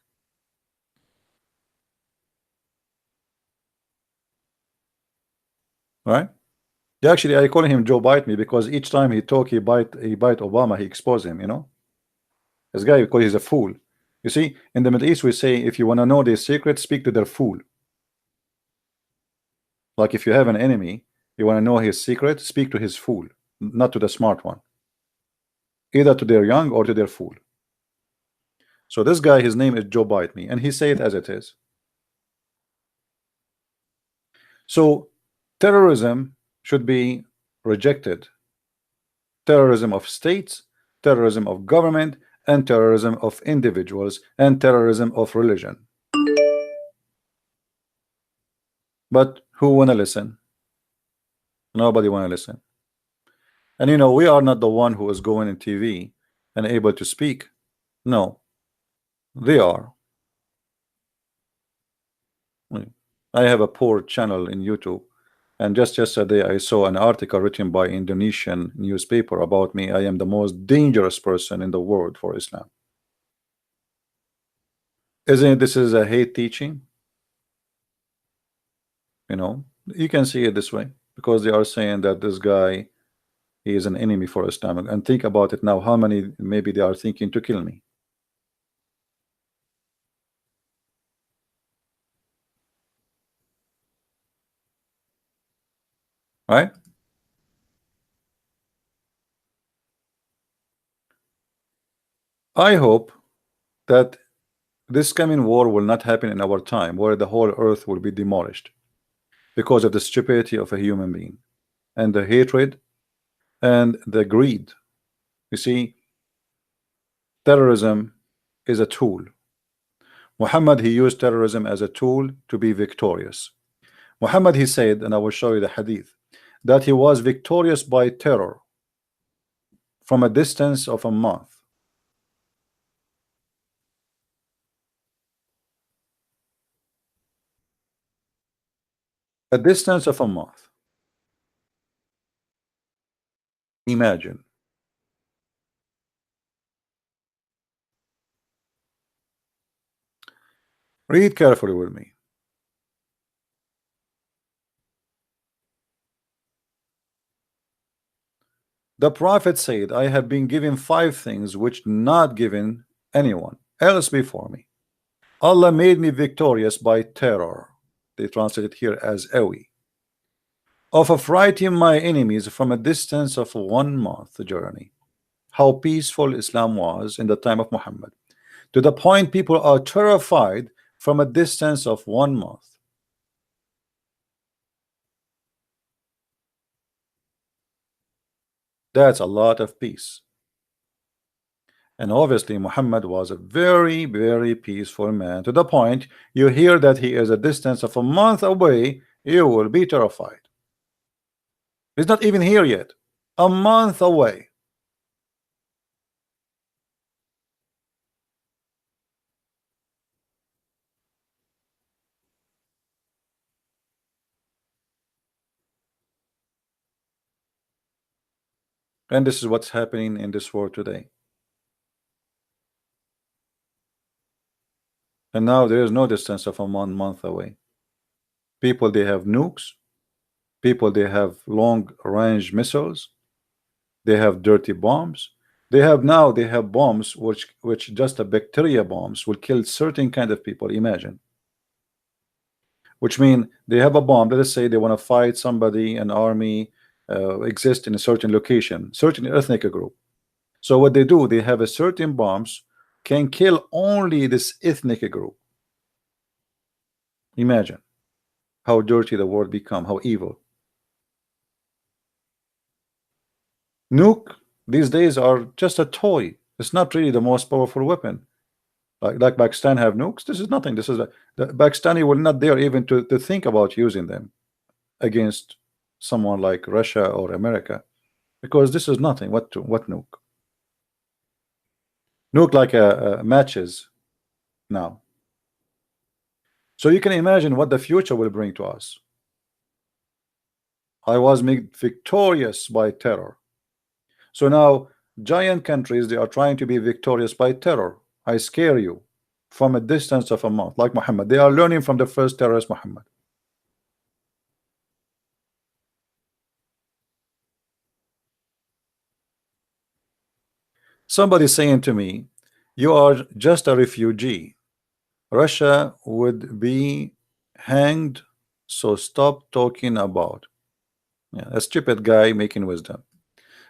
Right? Actually, I call him Joe Bite Me because each time he talk, he bite Obama, he expose him. This guy, because he's a fool. You see, in the Middle East, we say if you want to know their secrets, speak to their fool. Like if you have an enemy, you want to know his secret, speak to his fool, not to the smart one. Either to their young or to their fool. So this guy, his name is Joe Bite Me, and he say it as it is. So terrorism should be rejected. Terrorism of states, terrorism of government, and terrorism of individuals, and terrorism of religion. But who wanna listen? Nobody wanna listen. And we are not the one who is going in TV and able to speak. No, they are. I have a poor channel in YouTube, and just yesterday I saw an article written by Indonesian newspaper about me. I am the most dangerous person in the world for Islam. Isn't it, this is a hate teaching? You can see it this way, because they are saying that this guy, he is an enemy for Islam. And think about it now, how many maybe they are thinking to kill me. Right? I hope that this coming war will not happen in our time, where the whole earth will be demolished because of the stupidity of a human being and the hatred and the greed. You see, terrorism is a tool. Muhammad, he used terrorism as a tool to be victorious. Muhammad, he said, and I will show you the hadith, that he was victorious by terror from a distance of a month. A distance of a month. Imagine. Read carefully with me. The Prophet said, I have been given 5 things which not given anyone else before me. Allah made me victorious by terror. They translate it here as Awi. Of affrighting my enemies from a distance of 1 month journey. How peaceful Islam was in the time of Muhammad. To the point people are terrified from a distance of 1 month. That's a lot of peace. And obviously Muhammad was a very, very peaceful man, to the point you hear that he is a distance of a month away, you will be terrified. He's not even here yet. A month away. And this is what's happening in this world today. And now there is no distance of a month away. People, they have nukes. People, they have long range missiles. They have dirty bombs. They have bombs which just a bacteria bombs will kill certain kind of people. Imagine. Which mean they have a bomb. Let us say they want to fight somebody, an army exist in a certain location, certain ethnic group. So what they do, they have a certain bombs can kill only this ethnic group. Imagine how dirty the world become, how evil. Nuke these days are just a toy. It's not really the most powerful weapon. Like Pakistan have nukes. This is nothing. This is the Pakistani will not dare even to think about using them against someone like Russia or America, because this is nothing. What nuke? Nuke like matches now. So you can imagine what the future will bring to us. I was made victorious by terror. So now giant countries, they are trying to be victorious by terror. I scare you from a distance of a month, like Muhammad. They are learning from the first terrorist, Muhammad. Somebody saying to me, you are just a refugee. Russia would be hanged, so stop talking about. Yeah, a stupid guy making wisdom.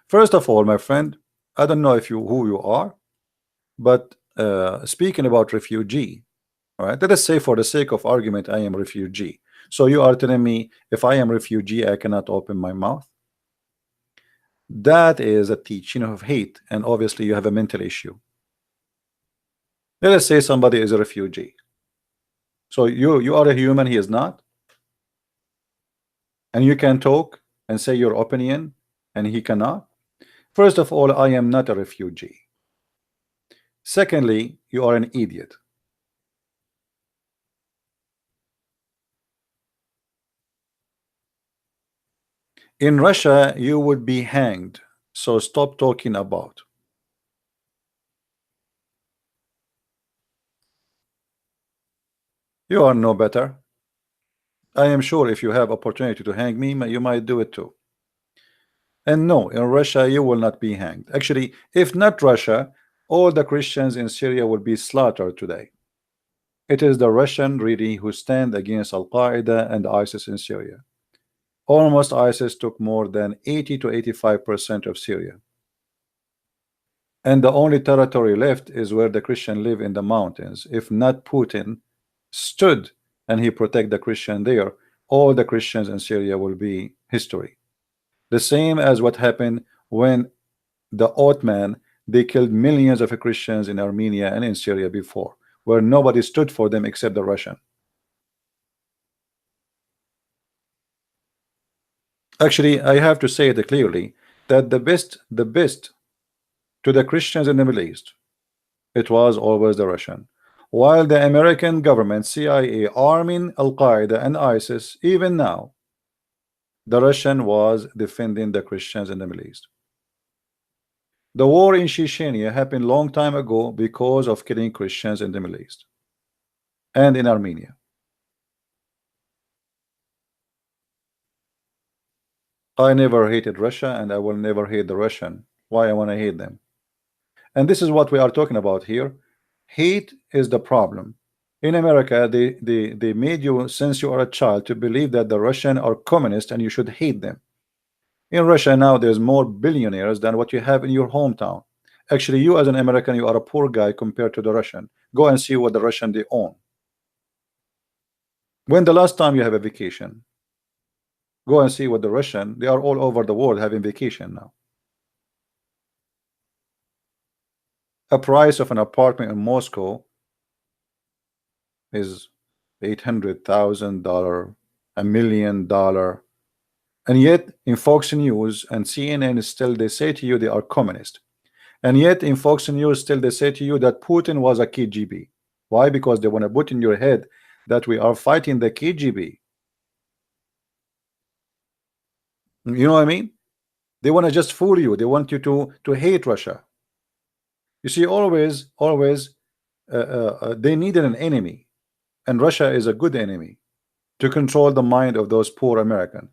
First of all, my friend, I don't know who you are, but speaking about refugee, all right, let us say for the sake of argument I am refugee. So you are telling me if I am refugee I cannot open my mouth? That is a teaching of hate, and obviously you have a mental issue. Let us say somebody is a refugee. So you are a human, he is not, and you can talk and say your opinion and he cannot. First of all, I am not a refugee. Secondly, you are an idiot. In Russia you would be hanged, so stop talking about. You are no better. I am sure if you have opportunity to hang me, you might do it too. And no, in Russia you will not be hanged. Actually, if not Russia, all the Christians in Syria will be slaughtered today. It is the Russian really who stand against Al-Qaeda and ISIS in Syria. Almost ISIS took more than 80 to 85% of Syria. And the only territory left is where the Christian live in the mountains. If not Putin stood and he protect the Christian there, all the Christians in Syria will be history. The same as what happened when the Ottoman, they killed millions of Christians in Armenia and in Syria before. where nobody stood for them except the Russian. Actually, I have to say it clearly that the best to the Christians in the Middle East, it was always the Russian. While the American government, CIA, arming Al-Qaeda and ISIS, even now, the Russian was defending the Christians in the Middle East. The war in Chechnya happened long time ago because of killing Christians in the Middle East and in Armenia. I never hated Russia, and I will never hate the Russian. Why I want to hate them? And this is what we are talking about here. Hate is the problem. In America, they made you, since you are a child, to believe that the Russian are communist and you should hate them. In Russia now, there's more billionaires than what you have in your hometown. Actually, you as an American, you are a poor guy compared to the Russian. Go and see what the Russian they own. When the last time you have a vacation? Go and see what the Russian, they are all over the world having vacation now. A price of an apartment in Moscow is $800,000, $1 million, and yet in Fox News and CNN still they say to you they are communist, and yet in Fox News still they say to you that Putin was a KGB. Why? Because they want to put in your head that we are fighting the KGB. You know what I mean? They want to just fool you. They want you to hate Russia. You see, always they needed an enemy, and Russia is a good enemy to control the mind of those poor Americans.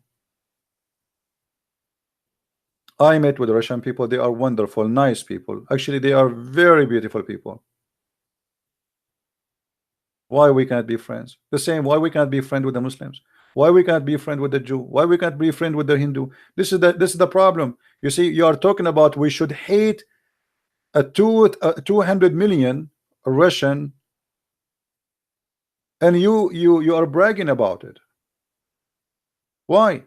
I met with Russian people. They are wonderful, nice people. Actually, they are very beautiful people. Why we can't be friends? The same. Why we can't be friends with the Muslims? Why we can't be friends with the Jew? Why we can't be friends with the Hindu? This is the problem. You see, you are talking about we should hate a 200 million Russian, and you are bragging about it. Why?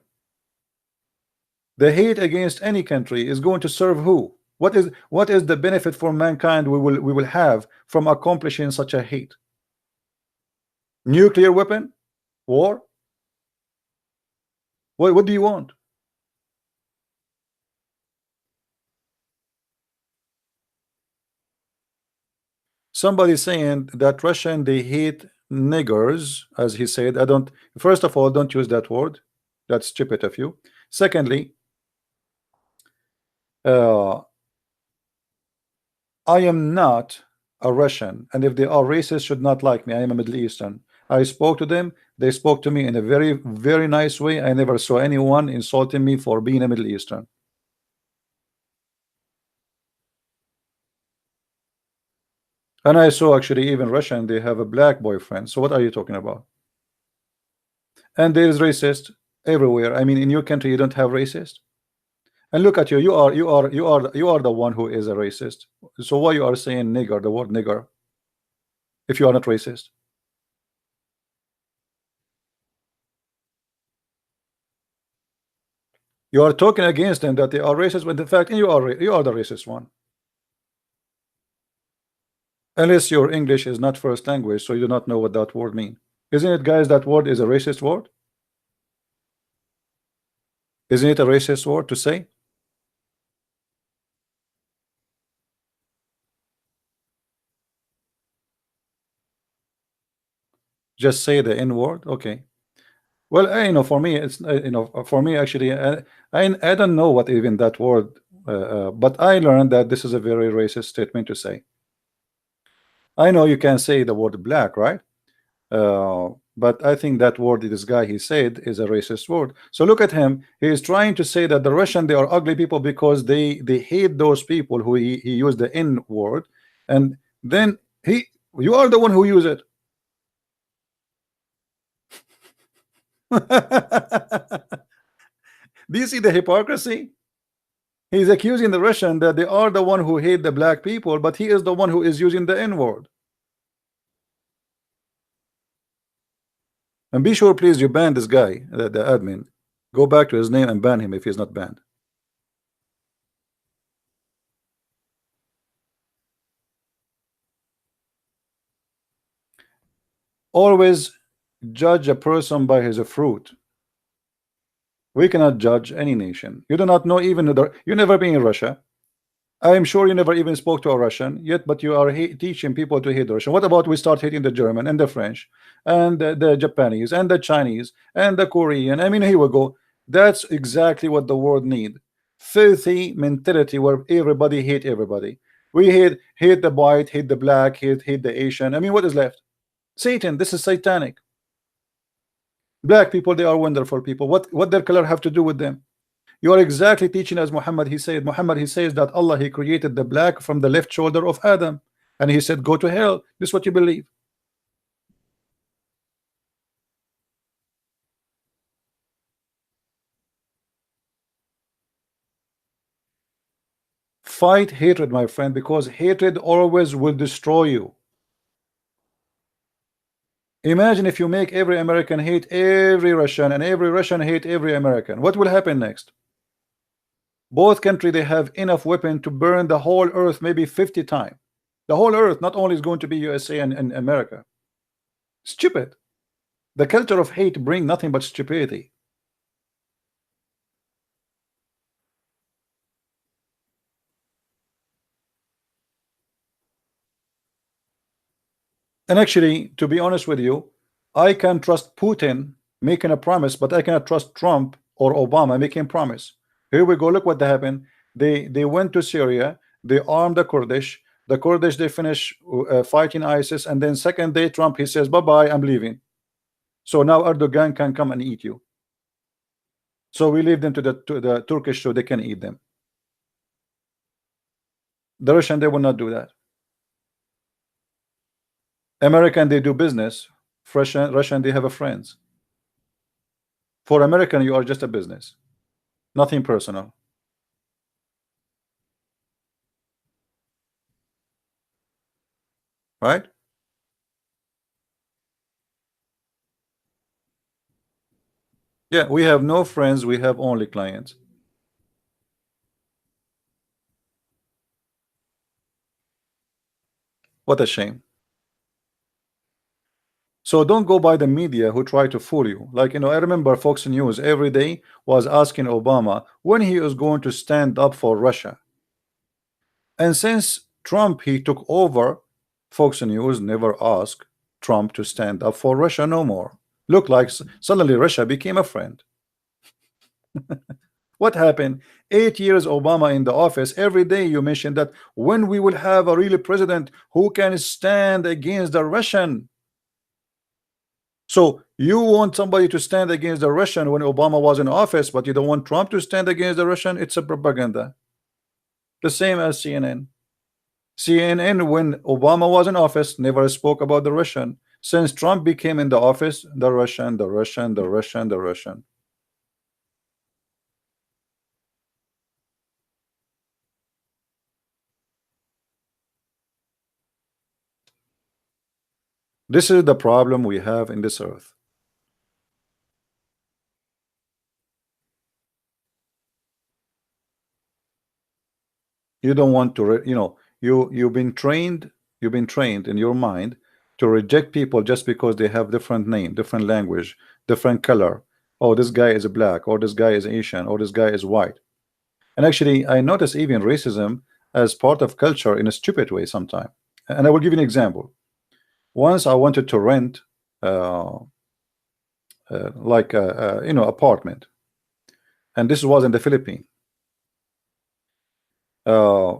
The hate against any country is going to serve who? What is the benefit for mankind we will have from accomplishing such a hate? Nuclear weapon? War? What do you want? Somebody saying that Russian they hate niggers, as he said. I don't. First of all, don't use that word. That's stupid of you. Secondly, I am not a Russian, and if they are racist, should not like me. I am a Middle Eastern. I spoke to them. They spoke to me in a very, very nice way. I never saw anyone insulting me for being a Middle Eastern. And I saw actually even Russian, they have a black boyfriend. So what are you talking about? And there is racist everywhere. I mean, in your country, you don't have racist. And look at you. You are the one who is a racist. So why you are saying nigger, the word nigger, if you are not racist? You are talking against them that they are racist, when in fact you are the racist one. Unless your English is not first language, so you do not know what that word means. Isn't it, guys, that word is a racist word? Isn't it a racist word to say? Just say the N word? Okay. Well, you know, for me, it's for me actually, I don't know what even that word, but I learned that this is a very racist statement to say. I know you can say the word black, right? But I think that word this guy he said is a racist word. So look at him. He is trying to say that the Russian they are ugly people because they hate those people who he used the N word, and then you are the one who use it. Do you see the hypocrisy? He's accusing the Russian that they are the one who hate the black people, but he is the one who is using the N word. And be sure, please, you ban this guy, the admin. Go back to his name and ban him if he's not banned. Always judge a person by his fruit. We cannot judge any nation. You do not know even you never been in Russia. I am sure you never even spoke to a Russian yet, but you are teaching people to hate Russian. What about we start hating the German and the French and the Japanese and the Chinese and the Korean? I mean, here we go. That's exactly what the world need. Filthy mentality where everybody hate everybody. We hate the white, hate the black, hate the Asian. I mean, what is left? Satan. This is satanic. Black people, they are wonderful people. What their color have to do with them? You are exactly teaching as Muhammad. Muhammad, he says that Allah, he created the black from the left shoulder of Adam, and he said go to hell. This is what you believe. Fight hatred, my friend, because hatred always will destroy you. Imagine if you make every American hate every Russian and every Russian hate every American. What will happen next? Both countries, they have enough weapon to burn the whole earth maybe 50 times. The whole earth not only is going to be USA and America. Stupid. The culture of hate bring nothing but stupidity. And actually, to be honest with you, I can trust Putin making a promise, but I cannot trust Trump or Obama making a promise. Here we go. Look what happened. They went to Syria. They armed the Kurdish. The Kurdish, they finish fighting ISIS, and then second day Trump, he says bye bye, I'm leaving. So now Erdogan can come and eat you. So we leave them to the Turkish so they can eat them. The Russian, they will not do that. American, they do business. Russian, they have a friends. For American, you are just a business, nothing personal. Right? Yeah, we have no friends, we have only clients. What a shame. So don't go by the media who try to fool you. Like, I remember Fox News every day was asking Obama when he is going to stand up for Russia. And since Trump, he took over, Fox News never asked Trump to stand up for Russia no more. Look like suddenly Russia became a friend. What happened? 8 years Obama in the office, every day you mention that when we will have a real president who can stand against the Russian. So you want somebody to stand against the Russian when Obama was in office, but you don't want Trump to stand against the Russian. It's a propaganda. The same as CNN. CNN, when Obama was in office, never spoke about the Russian. Since Trump became in the office, the Russian, the Russian, the Russian, the Russian. This is the problem we have in this earth. You don't want to, you've been trained in your mind to reject people just because they have different name, different language, different color. Oh, this guy is black, or this guy is Asian, or this guy is white. And actually, I notice even racism as part of culture in a stupid way sometimes. And I will give you an example. Once I wanted to rent uh, like apartment, and this was in the Philippines. Uh,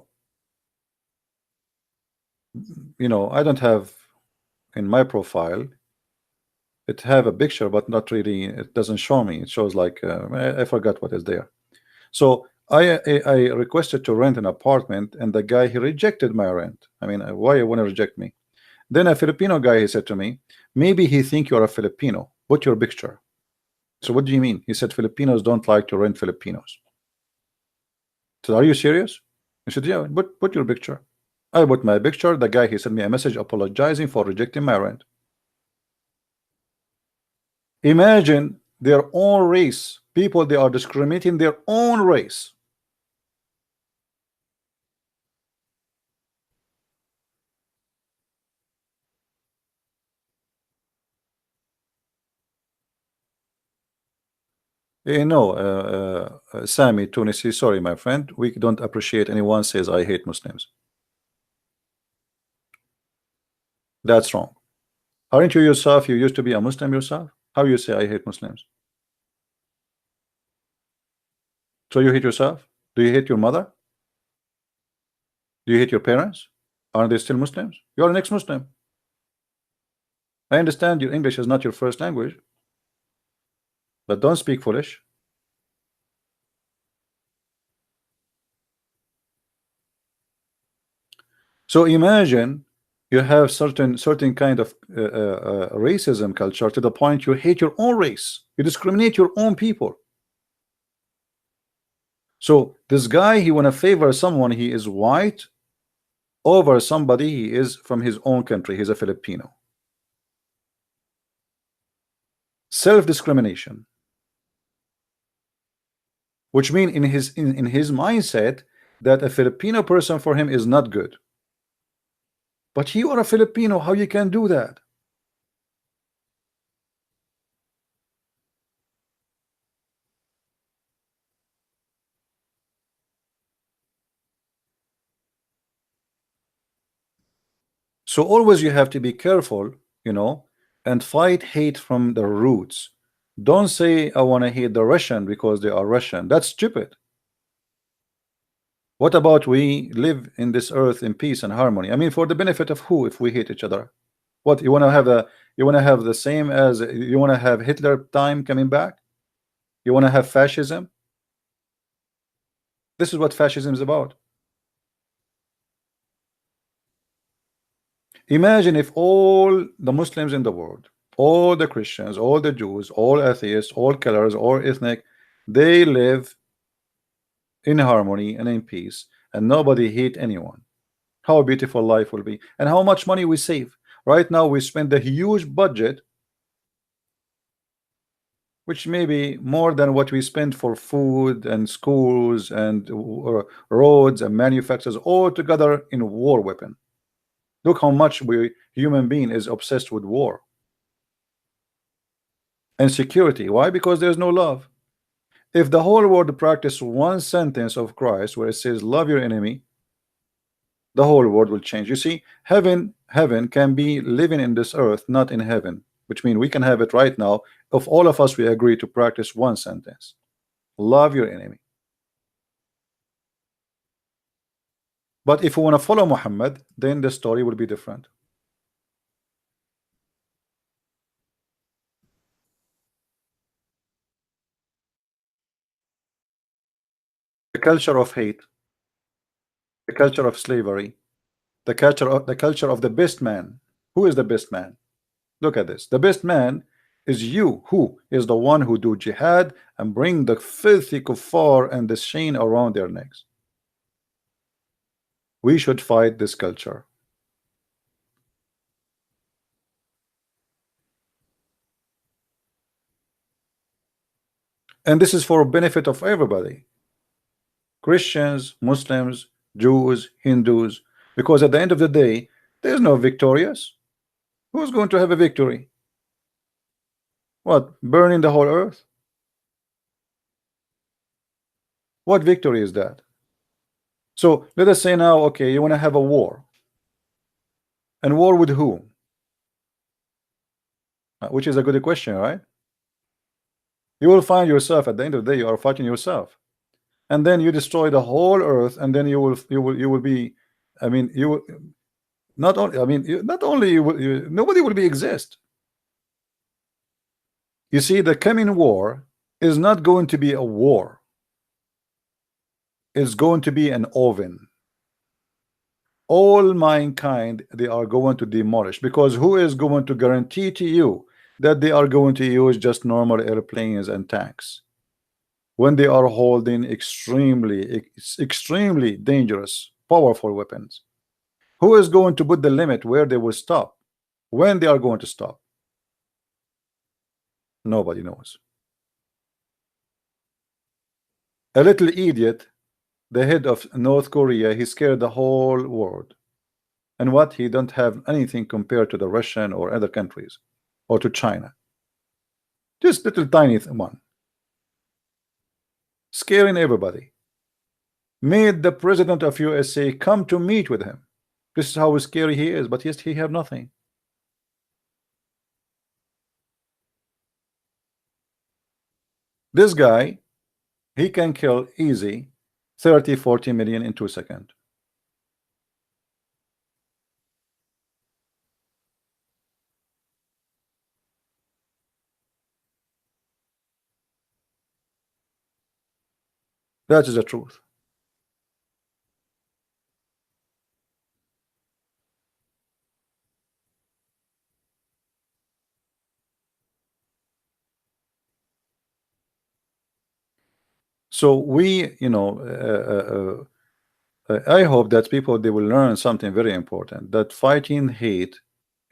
I don't have in my profile. It have a picture, but not really. It doesn't show me. It shows like I forgot what is there. So I requested to rent an apartment, and the guy, he rejected my rent. I mean, why you want to reject me? Then a Filipino guy, he said to me, maybe he think you're a Filipino. Put your picture. So what do you mean? He said Filipinos don't like to rent Filipinos. So are you serious? I said, yeah, but put your picture. I put my picture. The guy, he sent me a message apologizing for rejecting my rent. Imagine their own race. People, they are discriminating their own race. No, Sami Tunisi, sorry, my friend. We don't appreciate anyone says I hate Muslims. That's wrong. Aren't you yourself? You used to be a Muslim yourself. How you say I hate Muslims? So you hate yourself? Do you hate your mother? Do you hate your parents? Aren't they still Muslims? You're an ex-Muslim. I understand your English is not your first language, but don't speak foolish. So imagine you have certain kind of racism culture to the point you hate your own race. You discriminate your own people. So this guy, he want to favor someone he is white over somebody he is from his own country. He's a Filipino. Self-discrimination, which means in his mindset that a Filipino person for him is not good. But you are a Filipino, how you can do that? So always you have to be careful, you know, and fight hate from the roots. Don't say I want to hate the Russian because they are Russian. That's stupid. What about we live in this earth in peace and harmony? I mean, for the benefit of who if we hate each other? What you want to have the same as you want to have Hitler time coming back? You want to have fascism? This is what fascism is about. Imagine if all the Muslims in the world, all the Christians, all the Jews, all atheists, all colors, all ethnic, they live in harmony and in peace, and nobody hate anyone. How beautiful life will be, and how much money we save. Right now we spend a huge budget, which may be more than what we spend for food and schools and roads and manufacturers all together in war weapon. Look how much we human being is obsessed with war and security. Why? Because there's no love. If the whole world practice one sentence of Christ where it says love your enemy, the whole world will change. You see, heaven can be living in this earth, not in heaven, which means we can have it right now if all of us we agree to practice one sentence: love your enemy. But if we want to follow Muhammad, then the story will be different. The culture of hate, the culture of slavery, the culture of the best man. Who is the best man? Look at this. The best man is you, who is the one who do jihad and bring the filthy kuffar and the chain around their necks. We should fight this culture. And this is for benefit of everybody. Christians, Muslims, Jews, Hindus, because at the end of the day, there's no victorious. Who's going to have a victory? What, burning the whole earth? What victory is that? So let us say now, okay, you want to have a war. And war with whom? Which is a good question, right? You will find yourself at the end of the day, you are fighting yourself. And then you destroy the whole earth, and then you will be, I mean, you will not only, I mean, not only nobody will be exist. You see, the coming war is not going to be a war. It's going to be an oven. All mankind they are going to demolish, because who is going to guarantee to you that they are going to use just normal airplanes and tanks when they are holding extremely dangerous, powerful weapons? Who is going to put the limit where they will stop, when they are going to stop? Nobody knows. A little idiot, the head of North Korea, he scared the whole world. And what? He don't have anything compared to the Russian or other countries or to China. Just little tiny one. scaring everybody, made the president of USA come to meet with him. This is how scary he is, but yes, he have nothing. This guy, he can kill easy 30-40 million in 2 seconds. That is the truth. So we, I hope that people, they will learn something very important, that fighting hate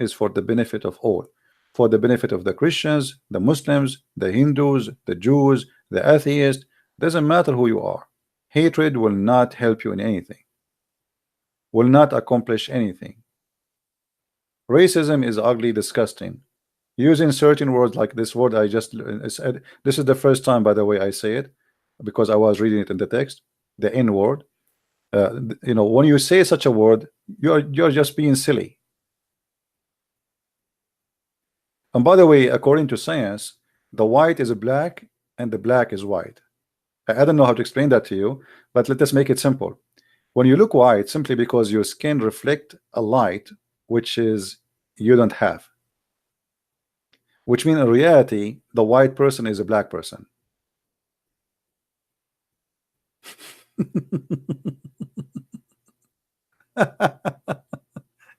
is for the benefit of all, for the benefit of the Christians, the Muslims, the Hindus, the Jews, the atheists. Doesn't matter who you are. Hatred will not help you in anything, will not accomplish anything. Racism is ugly, disgusting. Using certain words like this word I just said, this is the first time, by the way, I say it, because I was reading it in the text, the N word. When you say such a word, you're just being silly. And by the way, according to science, the white is black and the black is white. I don't know how to explain that to you, but let us make it simple. When you look white, simply because your skin reflect a light which is you don't have, which means in reality the white person is a black person.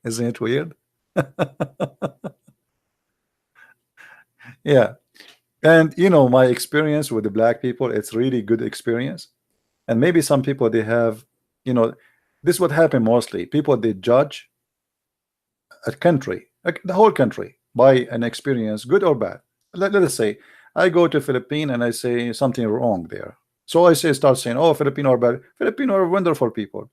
Isn't it weird? Yeah. And my experience with the black people, it's really good experience. And maybe some people, they have, this would happen mostly. People, they judge a country, like the whole country, by an experience, good or bad. Let us say I go to Philippines and I say something wrong there. So I start saying, oh, Filipino are bad. Filipino are wonderful people.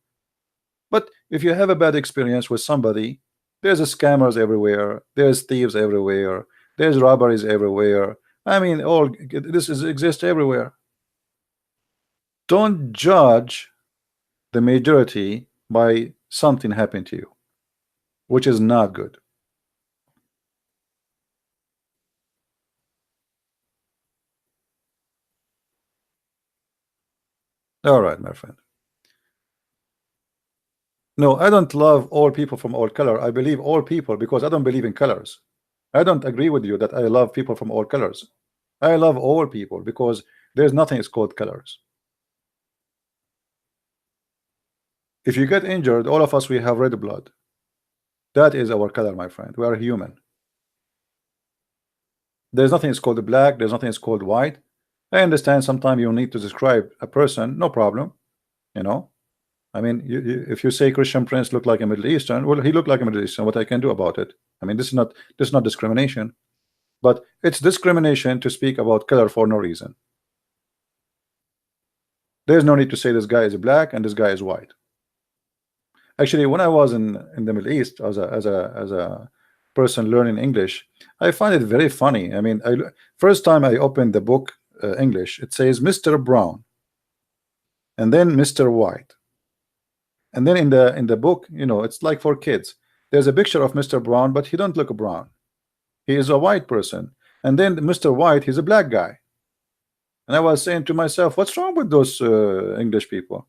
But if you have a bad experience with somebody, there's scammers everywhere, there's thieves everywhere, there's robberies everywhere. I mean, all this exists everywhere. Don't judge the majority by something happened to you, which is not good. All right, my friend. No, I don't love all people from all color. I believe all people because I don't believe in colors. I don't agree with you that I love people from all colors. I love all people because there's nothing is called colors. If you get injured, all of us, we have red blood. That is our color, my friend. We are human. There's nothing is called black. There's nothing is called white. I understand sometimes you need to describe a person, no problem. I mean, if you say Christian Prince look like a Middle Eastern, well, he looked like a Middle Eastern. What I can do about it? I mean, this is not discrimination, but it's discrimination to speak about color for no reason. There's no need to say this guy is black and this guy is white. Actually, when I was in the Middle East as a person learning English, I find it very funny. I mean, first time I opened the book English, it says Mr. Brown, and then Mr. White, and then in the book, it's like for kids. There's a picture of Mr. Brown, but he don't look brown. He is a white person, and then Mr. White, he's a black guy. And I was saying to myself, what's wrong with those English people?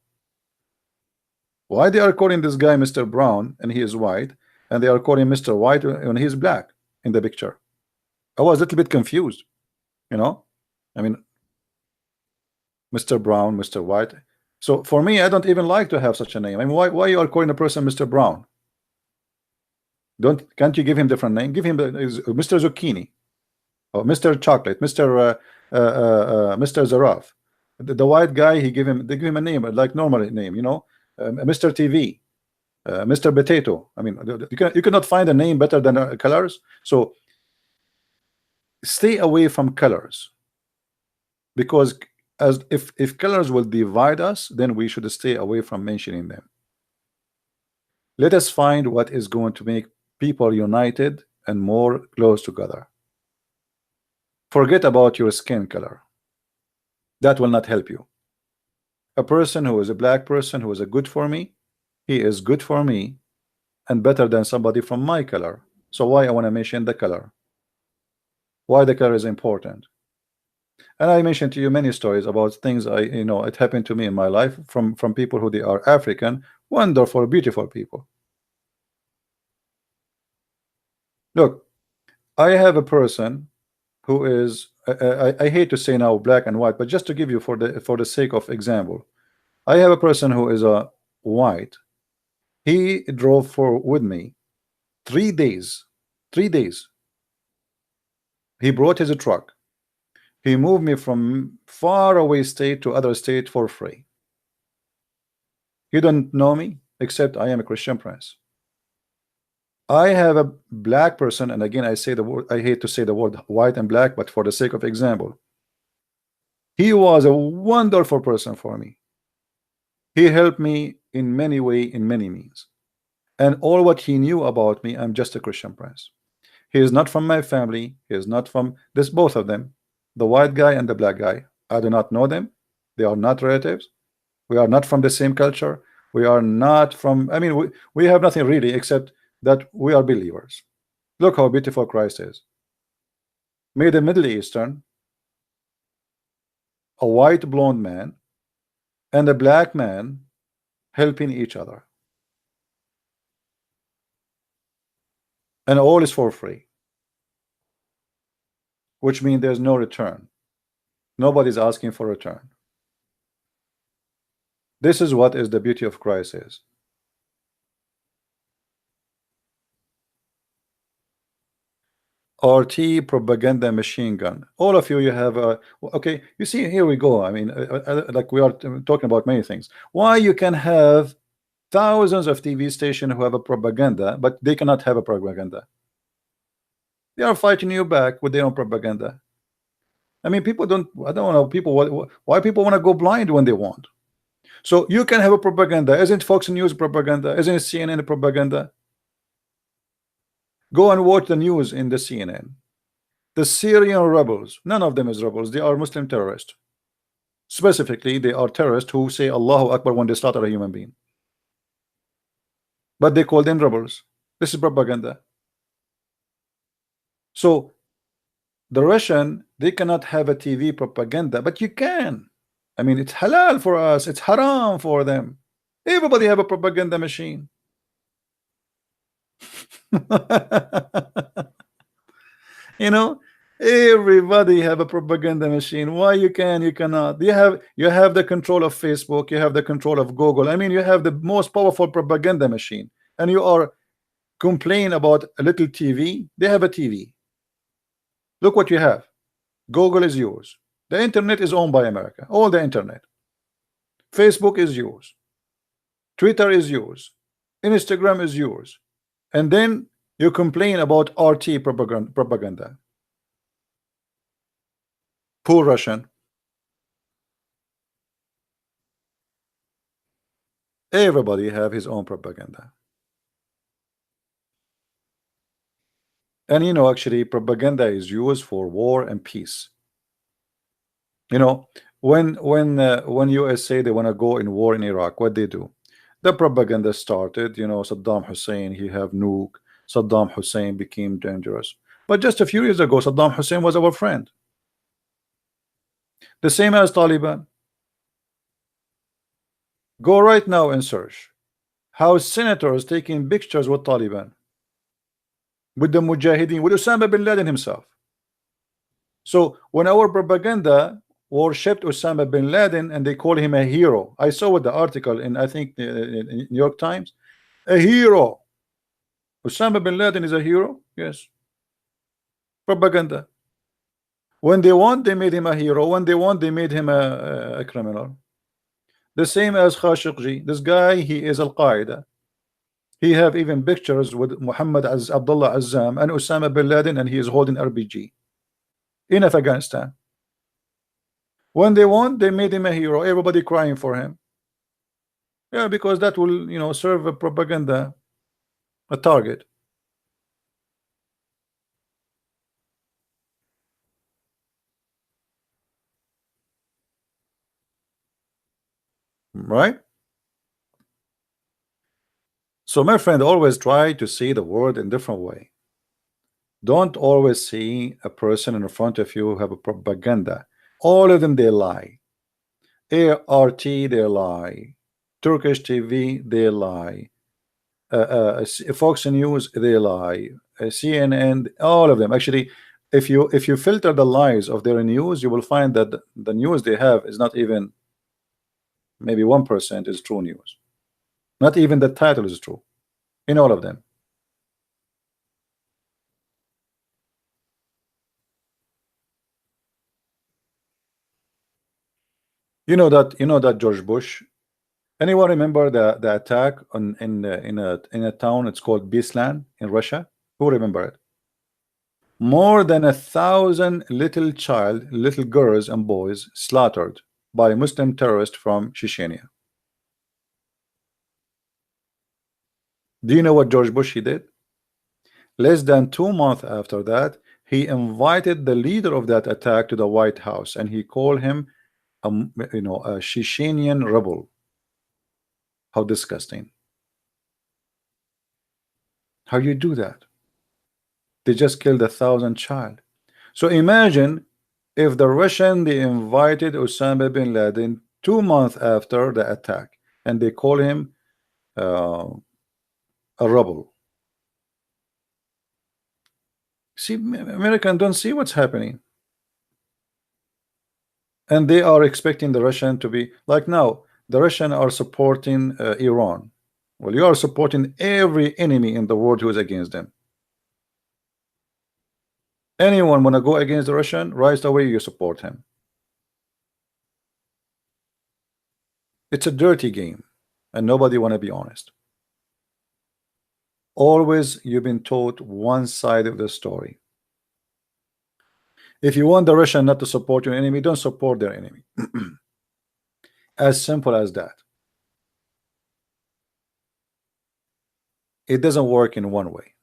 Why they are calling this guy Mr. Brown and he is white, and they are calling Mr. White and he's black in the picture? I was a little bit confused, I mean, Mr. Brown, Mr. White. So for me, I don't even like to have such a name. I mean, why you are calling a person Mr. Brown? Can't you give him different name? Give him Mr. Zucchini, or Mr. Chocolate, Mr. Zaraf. The white guy, they give him a name like normal name, Mr. TV, Mr. Potato. I mean, you cannot find a name better than colors. So stay away from colors, because as if colors will divide us, then we should stay away from mentioning them. Let us find what is going to make people united and more close together. Forget about your skin color. That will not help you. A person who is a black person who is a good for me, he is good for me and better than somebody from my color. So why I want to mention the color? Why the color is important? And I mentioned to you many stories about things it happened to me in my life from people who they are African, wonderful, beautiful people. Look, I have a person who is I hate to say now black and white, but just to give you for the sake of example, I have a person who is a white. He drove for with me 3 days. 3 days. He brought his truck. He moved me from far away state to other state for free. You don't know me except I am a Christian prince. I have a black person, and again I say the word, I hate to say the word white and black, but for the sake of example, he was a wonderful person for me. He helped me in many ways, in many means. And all what he knew about me, I'm just a Christian prince. He is not from my family. He is not from this, both of them, the white guy and the black guy. I do not know them. They are not relatives. We are not from the same culture. We are not from, I mean, we have nothing really except that we are believers. Look how beautiful Christ is. Made a Middle Eastern, a white blonde man, and a black man helping each other. And all is for free, which means there's no return. Nobody's asking for return. This is what is the beauty of Christ is. RT propaganda machine gun. All of you, you have okay. You see, here we go. I mean, like we are talking about many things. Why you can have thousands of TV stations who have a propaganda, but they cannot have a propaganda. They are fighting you back with their own propaganda. I mean, people don't. I don't know people why people want to go blind when they want. So you can have a propaganda. Isn't Fox News propaganda? Isn't CNN propaganda? Go and watch the news in the CNN. The Syrian rebels, none of them is rebels. They are Muslim terrorists. Specifically, they are terrorists who say Allahu Akbar when they slaughter a human being. But they call them rebels. This is propaganda. So the Russian, they cannot have a TV propaganda, but you can. I mean, it's halal for us. It's haram for them. Everybody have a propaganda machine. You know, everybody have a propaganda machine. Why you can, you cannot? You have the control of Facebook, you have the control of Google. I mean, you have the most powerful propaganda machine, and you are complain about a little TV. They have a TV. Look what you have. Google is yours. The internet is owned by America. All the internet. Facebook is yours. Twitter is yours. Instagram is yours. And then you complain about RT propaganda. Poor Russian. Everybody have his own propaganda. And you know, actually, propaganda is used for war and peace. You know, when US say they want to go in war in Iraq, what they do? The propaganda started. You know, Saddam Hussein, he have nuke. Saddam Hussein became dangerous. But just a few years ago, Saddam Hussein was our friend. The same as Taliban. Go right now and search how senators taking pictures with Taliban, with the Mujahideen, with Osama bin Laden himself. So when our propaganda worshipped Osama bin Laden and they call him a hero, I saw with the article in I think in New York Times, a hero. Osama bin Laden is a hero. Yes, propaganda. When they want, they made him a hero. When they want, they made him a criminal. The same as Khashoggi. This guy, he is Al Qaeda. He have even pictures with Muhammad Abdullah Azzam and Osama bin Laden, and he is holding RPG in Afghanistan. When they want, they made him a hero. Everybody crying for him. Yeah, because that will, you know, serve a propaganda, a target. right? So my friend, always try to see the world in different way. Don't always see a person in front of you who have a propaganda. All of them, they lie. ART, they lie. Turkish TV, they lie. Fox News, they lie. CNN, all of them. Actually, if you filter the lies of their news, you will find that the news they have is not even maybe 1% is true news. Not even the title is true in all of them. You know that George Bush. Anyone remember the attack on in a town? It's called Beslan in Russia. Who remember it? More than 1,000 little girls and boys slaughtered by Muslim terrorists from Chechnya. Do you know what George Bush he did? Less than 2 months after that, he invited the leader of that attack to the White House, and he called him a Chechenian rebel. How disgusting! How you do that? They just killed 1,000 child. So imagine if the Russian they invited Osama bin Laden 2 months after the attack, and they call him uh, a rebel. See, Americans don't see what's happening, and they are expecting the Russian to be like now. The Russian are supporting Iran. Well, you are supporting every enemy in the world who is against them. Anyone want to go against the Russian, right away you support him. It's a dirty game, and nobody want to be honest. Always you've been taught one side of the story. If you want the Russian not to support your enemy, don't support their enemy. As simple as that. It doesn't work in one way.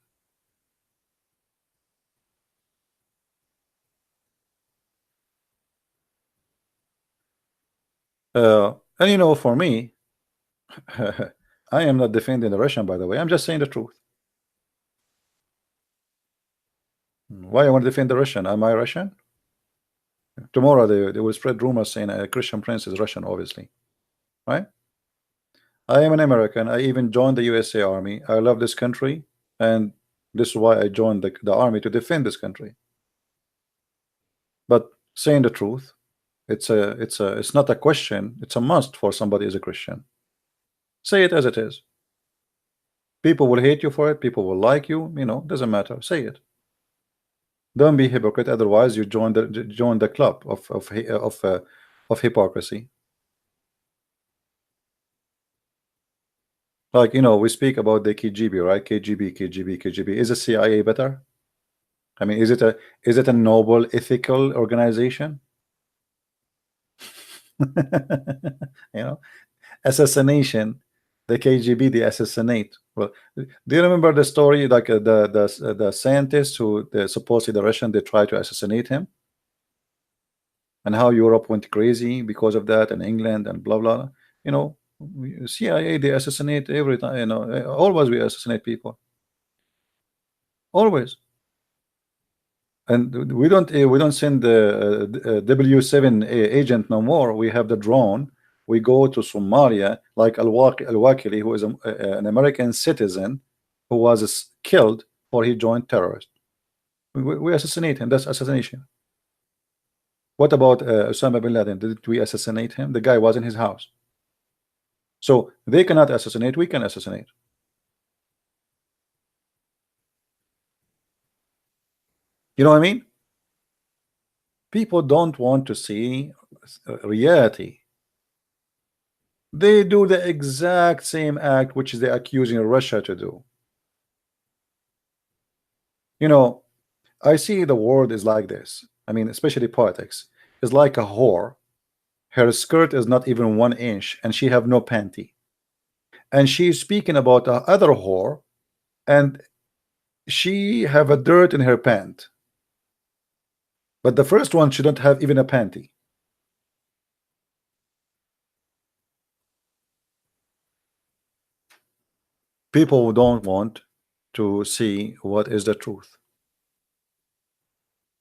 And for me, I am not defending the Russian, by the way. I'm just saying the truth. Why I want to defend the Russian? Am I Russian? Tomorrow they will spread rumors saying a Christian prince is Russian, obviously, right? I am an American. I even joined the USA Army. I love this country, and this is why I joined the army to defend this country. But saying the truth, it's not a question. It's a must for somebody as a Christian. Say it as it is. People will hate you for it. People will like you. Doesn't matter. Say it. Don't be hypocrite. Otherwise, you join the club of hypocrisy. Like we speak about the KGB, right? KGB. Is the CIA better? I mean, is it a noble, ethical organization? Assassination. The KGB, they assassinate. Well, do you remember the story, like the scientist who supposedly the Russian they tried to assassinate him, and how Europe went crazy because of that, and England and blah blah. CIA they assassinate every time. Always we assassinate people. Always. And we don't send the W7 agent no more. We have the drone. We go to Somalia, like Al-Wakili, who is an American citizen who was killed or he joined terrorists. We assassinate him. That's assassination. What about Osama bin Laden? Did we assassinate him? The guy was in his house. So they cannot assassinate. We can assassinate. You know what I mean? People don't want to see reality. They do the exact same act which they're accusing Russia to do. I see the world is like this. I mean, especially politics is like a whore. Her skirt is not even 1 inch, and she have no panty. And she's speaking about the other whore, and she have a dirt in her pant. But the first one, she don't have even a panty. People don't want to see what is the truth,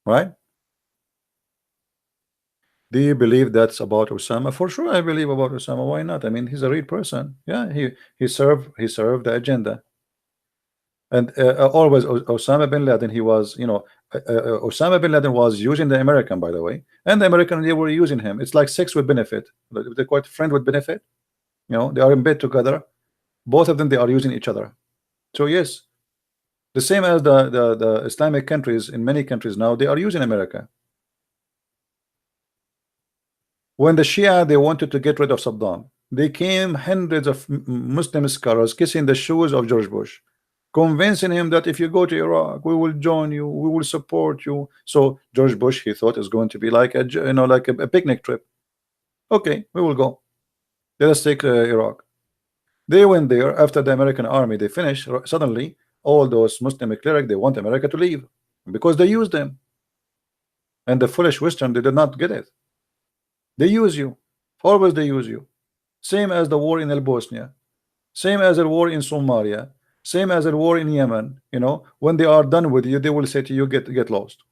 right? Do you believe that's about Osama? For sure, I believe about Osama. Why not? I mean, he's a real person. Yeah, he served the agenda. And always Osama bin Laden, he was, Osama bin Laden was using the American, by the way, and the American, they were using him. It's like sex with benefit. They quite friend with benefit. They are in bed together. Both of them, they are using each other. So yes, the same as the Islamic countries in many countries now, they are using America. When the Shia, they wanted to get rid of Saddam, they came hundreds of Muslim scholars kissing the shoes of George Bush, convincing him that if you go to Iraq, we will join you, we will support you. So George Bush, he thought it's going to be like a picnic trip. Okay, we will go. Let us take Iraq. They went there after the American army. They finished. Suddenly, all those Muslim clerics, they want America to leave because they used them. And the foolish Western, they did not get it. They use you. Always they use you. Same as the war in Bosnia. Same as the war in Somalia. Same as the war in Yemen. When they are done with you, they will say to you, get lost.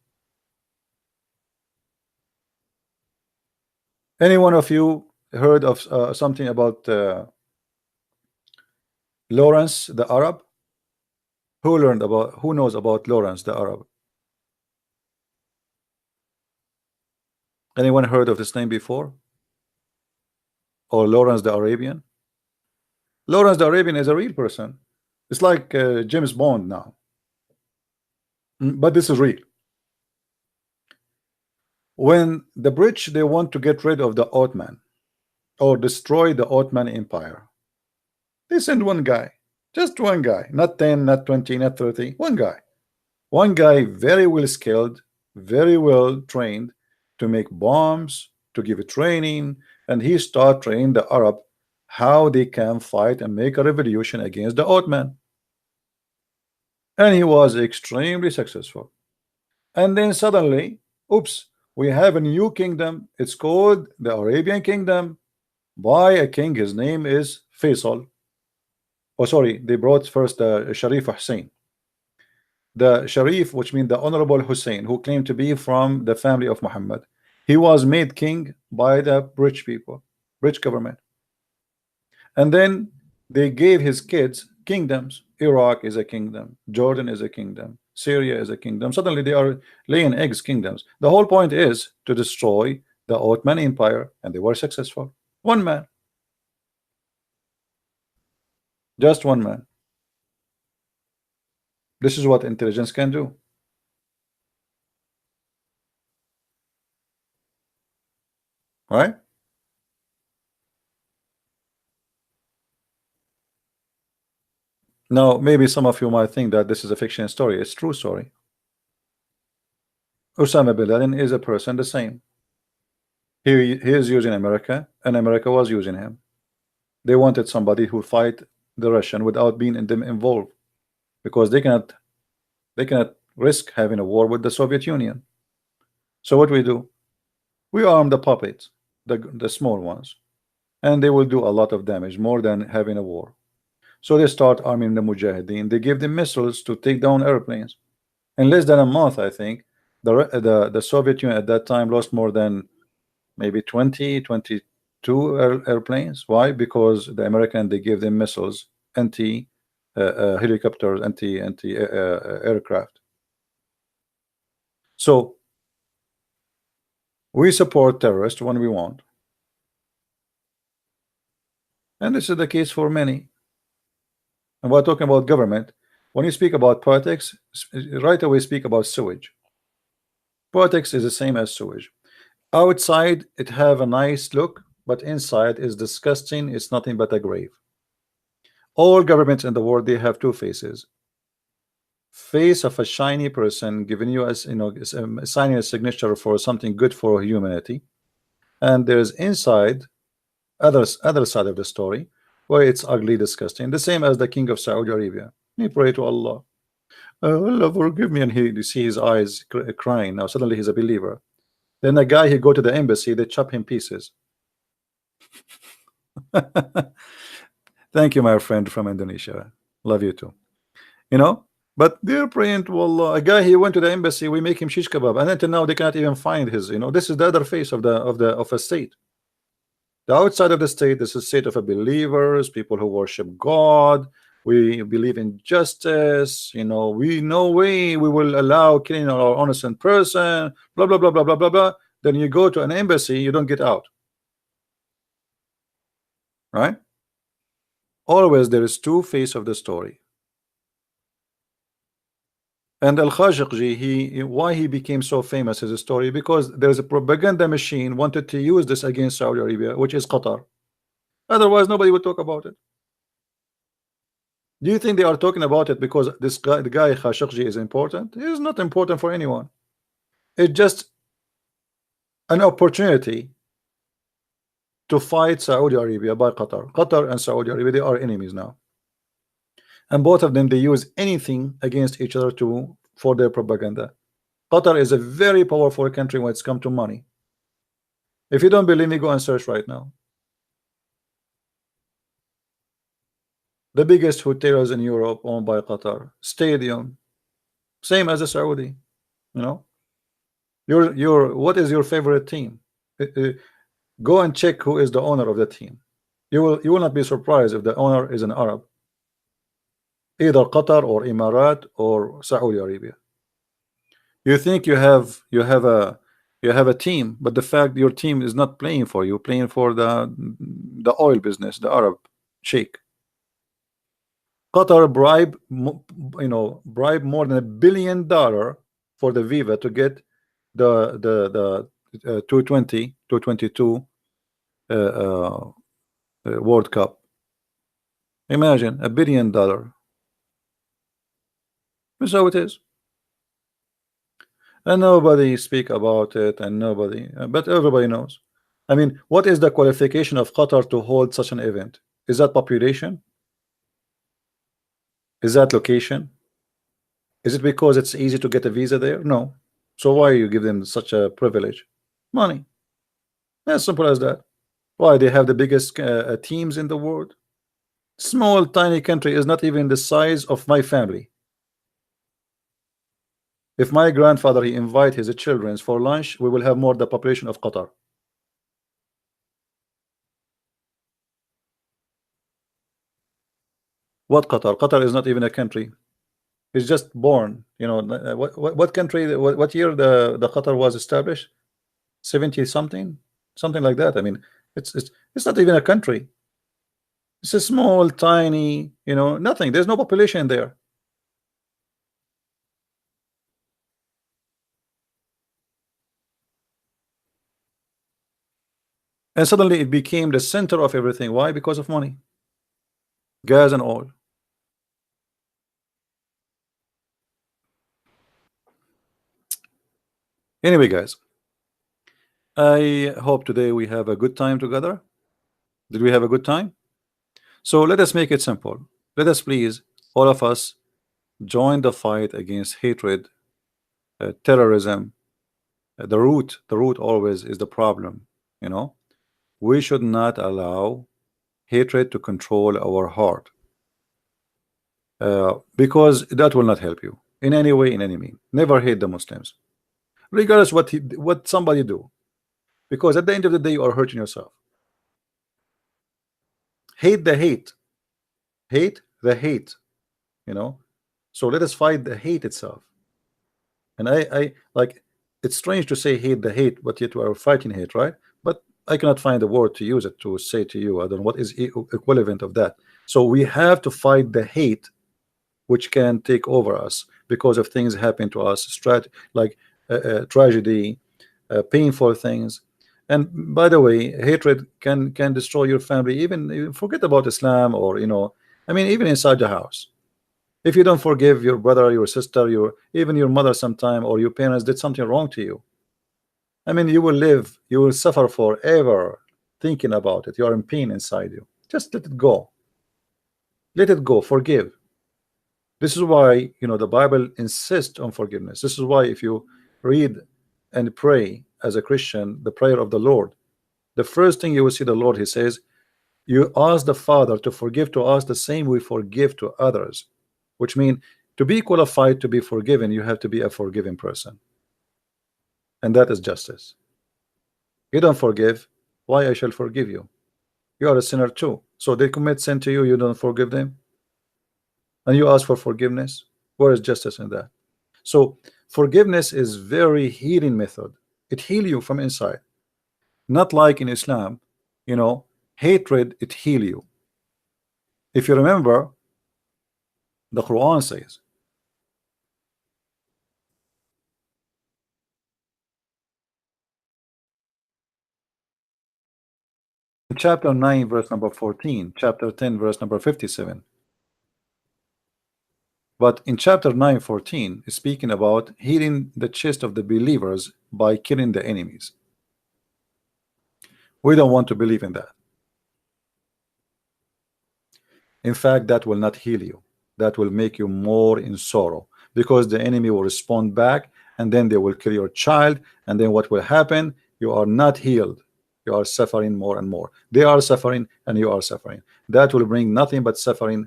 Any one of you heard of something about Lawrence the Arab? Who knows about Lawrence the Arab? Anyone heard of this name before? Or Lawrence the Arabian? Lawrence the Arabian is a real person. It's like James Bond now. But this is real. When the British, they want to get rid of the Ottoman or destroy the Ottoman Empire, they send one guy. Just one guy. Not 10, not 20, not 30. One guy. One guy very well skilled, very well trained to make bombs, to give training, and he start training the Arab how they can fight and make a revolution against the Ottoman. And he was extremely successful. And then suddenly, oops, we have a new kingdom. It's called the Arabian Kingdom by a king. His name is Faisal. Oh, sorry, they brought first Sharif Hussein. The Sharif, which means the Honorable Hussein, who claimed to be from the family of Muhammad. He was made king by the British people, British government. And then they gave his kids kingdoms. Iraq is a kingdom. Jordan is a kingdom. Syria is a kingdom. Suddenly they are laying eggs kingdoms. The whole point is to destroy the Ottoman Empire, and they were successful. One man. Just one man. This is what intelligence can do. Right? Now, maybe some of you might think that this is a fiction story. It's a true story. Osama bin Laden is a person the same. He is using America, and America was using him. They wanted somebody who fight the Russian without being in them involved, because they cannot risk having a war with the Soviet Union. So what we do? We arm the puppets, the small ones, and they will do a lot of damage, more than having a war. So they start arming the Mujahideen. They give them missiles to take down airplanes. In less than a month, I think, the Soviet Union at that time lost more than maybe 20, 22 airplanes. Why? Because the American, they gave them missiles, anti helicopters, anti aircraft. So we support terrorists when we want, and this is the case for many. And we're talking about government. When you speak about politics, right away speak about sewage. Politics is the same as sewage. Outside it have a nice look, but inside is disgusting. It's nothing but a grave. All governments in the world, they have two faces. Face of a shiny person giving you, as signing a signature for something good for humanity, and there's inside other side of the story where it's ugly, disgusting. The same as the king of Saudi Arabia. He pray to Allah, Allah forgive me, and you see his eyes crying. Now suddenly he's a believer. Then a guy, he go to the embassy, they chop him pieces. Thank you, my friend from Indonesia. Love you too. You know, but they're praying to Allah. A guy, he went to the embassy, we make him shish kebab, and until now they cannot even find his, you know, this is the other face of of a state. The outside of the state is a state of a believers, people who worship God. We believe in justice. You know, we no way we will allow killing our innocent person. Blah blah blah blah blah blah blah. Then you go to an embassy, you don't get out. Right? Always there is two faces of the story. And Al-Khashoggi, why he became so famous as a story, because there's a propaganda machine wanted to use this against Saudi Arabia, which is Qatar. Otherwise, nobody would talk about it. Do you think they are talking about it because this guy, the guy Khashoggi, is important? He is not important for anyone. It's just an opportunity to fight Saudi Arabia by Qatar. Qatar and Saudi Arabia, they are enemies now. And both of them, they use anything against each other for their propaganda. Qatar is a very powerful country when it's come to money. If you don't believe me, go and search right now. The biggest hotels in Europe owned by Qatar. Stadium, same as the Saudi. You know, what is your favorite team? Go and check who is the owner of the team. You will not be surprised if the owner is an Arab, either Qatar or Emirat or Saudi Arabia. You think you have a team, but the fact your team is not playing for you, playing for the oil business, the Arab sheikh. Qatar bribe more than $1 billion for the Viva to get the 222 World Cup. Imagine $1 billion. That's how it is. And nobody speak about it, and nobody, but everybody knows. I mean, what is the qualification of Qatar to hold such an event? Is that population? Is that location? Is it because it's easy to get a visa there? No. So why you give them such a privilege? Money. As simple as that. Why they have the biggest teams in the world? Small tiny country is not even the size of my family. If my grandfather he invite his children for lunch, we will have more the population of Qatar. What Qatar? Qatar is not even a country. It's just born. You know what country? What year the Qatar was established? 70 something like that. I mean, it's not even a country. It's a small, tiny. You know, nothing. There's no population there. And suddenly it became the center of everything. Why? Because of money, gas and oil. Anyway, guys, I hope today we have a good time together. Did we have a good time? So let us make it simple. Let us please, all of us, join the fight against hatred, terrorism. The root always is the problem. You know, we should not allow hatred to control our heart, because that will not help you in any way, in any mean. Never hate the Muslims, regardless what somebody do, because at the end of the day you are hurting yourself. Hate the hate, hate the hate, you know. So let us fight the hate itself. And I like, it's strange to say hate the hate, but yet we are fighting hate, right? But I cannot find a word to use it to say to you. I don't know what is equivalent of that. So we have to fight the hate which can take over us because of things happen to us, like tragedy, painful things. And by the way, hatred can destroy your family. Even forget about Islam, or I mean, even inside the house. If you don't forgive your brother, your sister, even your mother sometime, or your parents did something wrong to you, I mean, you will suffer forever thinking about it. You are in pain inside you. Just let it go. Let it go. Forgive. This is why the Bible insists on forgiveness. This is why if you read and pray as a Christian the prayer of the Lord, the first thing you will see the Lord, he says, You ask the Father to forgive to us the same we forgive to others, which means to be qualified to be forgiven, you have to be a forgiving person, and that is justice. You don't forgive, why I shall forgive you? You are a sinner too. So they commit sin to you, you don't forgive them, and you ask for forgiveness. Where is justice in that? So forgiveness is very healing method. It heals you from inside. Not like in Islam, you know, hatred, it heal you. If you remember, the Quran says, chapter 9 verse number 14, chapter 10 verse number 57. But in chapter 9:14 is speaking about healing the chest of the believers by killing the enemies. We don't want to believe in that. In fact, that will not heal you. That will make you more in sorrow, because the enemy will respond back, and then they will kill your child, and then what will happen? You are not healed. You are suffering more and more. They are suffering and you are suffering. That will bring nothing but suffering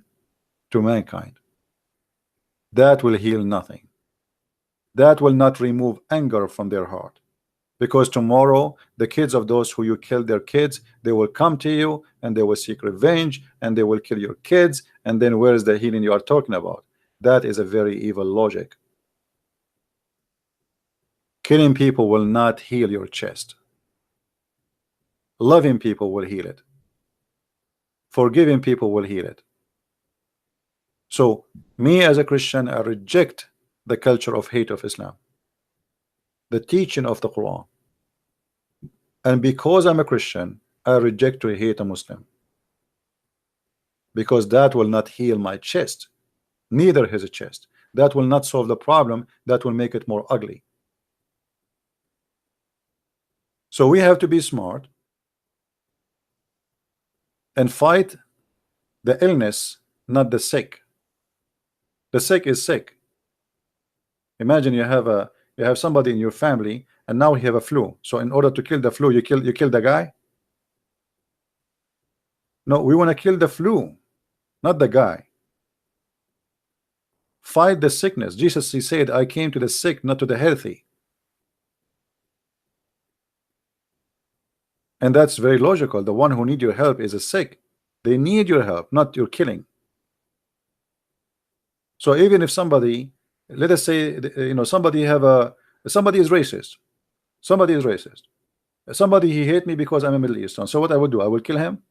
to mankind. That will heal nothing. That will not remove anger from their heart, because tomorrow the kids of those who you killed their kids, they will come to you and they will seek revenge and they will kill your kids, and then where is the healing you are talking about? That is a very evil logic. Killing people will not heal your chest. Loving people will heal it. Forgiving people will heal it. So me as a Christian, I reject the culture of hate of Islam, the teaching of the Quran. And because I'm a Christian, I reject to hate a Muslim, because that will not heal my chest, neither his chest. That will not solve the problem. That will make it more ugly. So we have to be smart and fight the illness, not the sick. The sick is sick. Imagine you have somebody in your family and now he have a flu. So in order to kill the flu, you kill the guy? No, we want to kill the flu, not the guy. Fight the sickness. Jesus, he said, I came to the sick, not to the healthy. And that's very logical. The one who need your help is a sick. They need your help, not your killing. So even if somebody, let us say, you know, somebody is racist. Somebody is racist. Somebody, he hate me because I'm a Middle Eastern. So what I would do, I will kill him.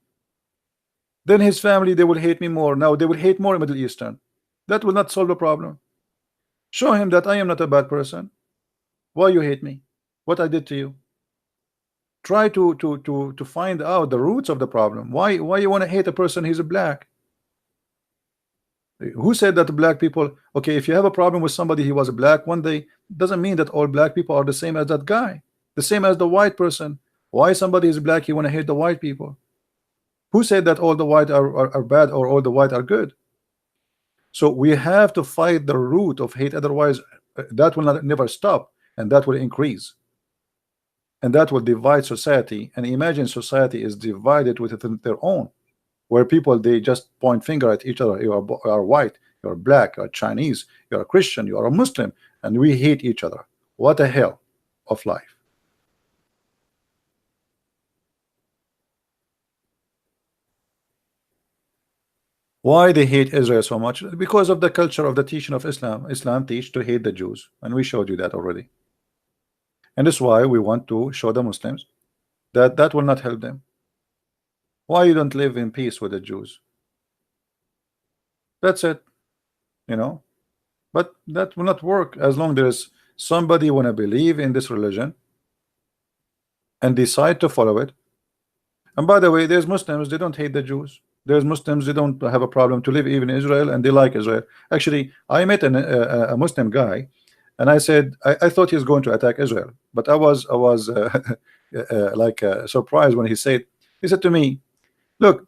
Then his family, they will hate me more. Now they will hate more Middle Eastern. That will not solve the problem. Show him that I am not a bad person. Why you hate me? What I did to you? Try to find out the roots of the problem. Why you want to hate a person? He's a black. Who said that the black people? Okay, if you have a problem with somebody, he was a black one day, doesn't mean that all black people are the same as that guy. The same as the white person. Why somebody is black, you want to hate the white people? Who said that all the white are bad or all the white are good? So we have to fight the root of hate, otherwise that will never stop, and that will increase, and that will divide society. And imagine society is divided within their own, where people, they just point finger at each other. You are white, you are black, you are Chinese, you are a Christian, you are a Muslim, and we hate each other. What a hell of life. Why they hate Israel so much? Because of the culture of the teaching of Islam. Islam teach to hate the Jews, and we showed you that already. And that's why we want to show the Muslims that that will not help them. Why you don't live in peace with the Jews? That's it, you know. But that will not work as long there's somebody want to believe in this religion and decide to follow it. And by the way, there's Muslims, they don't hate the Jews. There's Muslims, they don't have a problem to live even in Israel, and they like Israel. Actually, I met a Muslim guy, and I said I thought he's going to attack Israel, but I was like surprised when he said to me, look,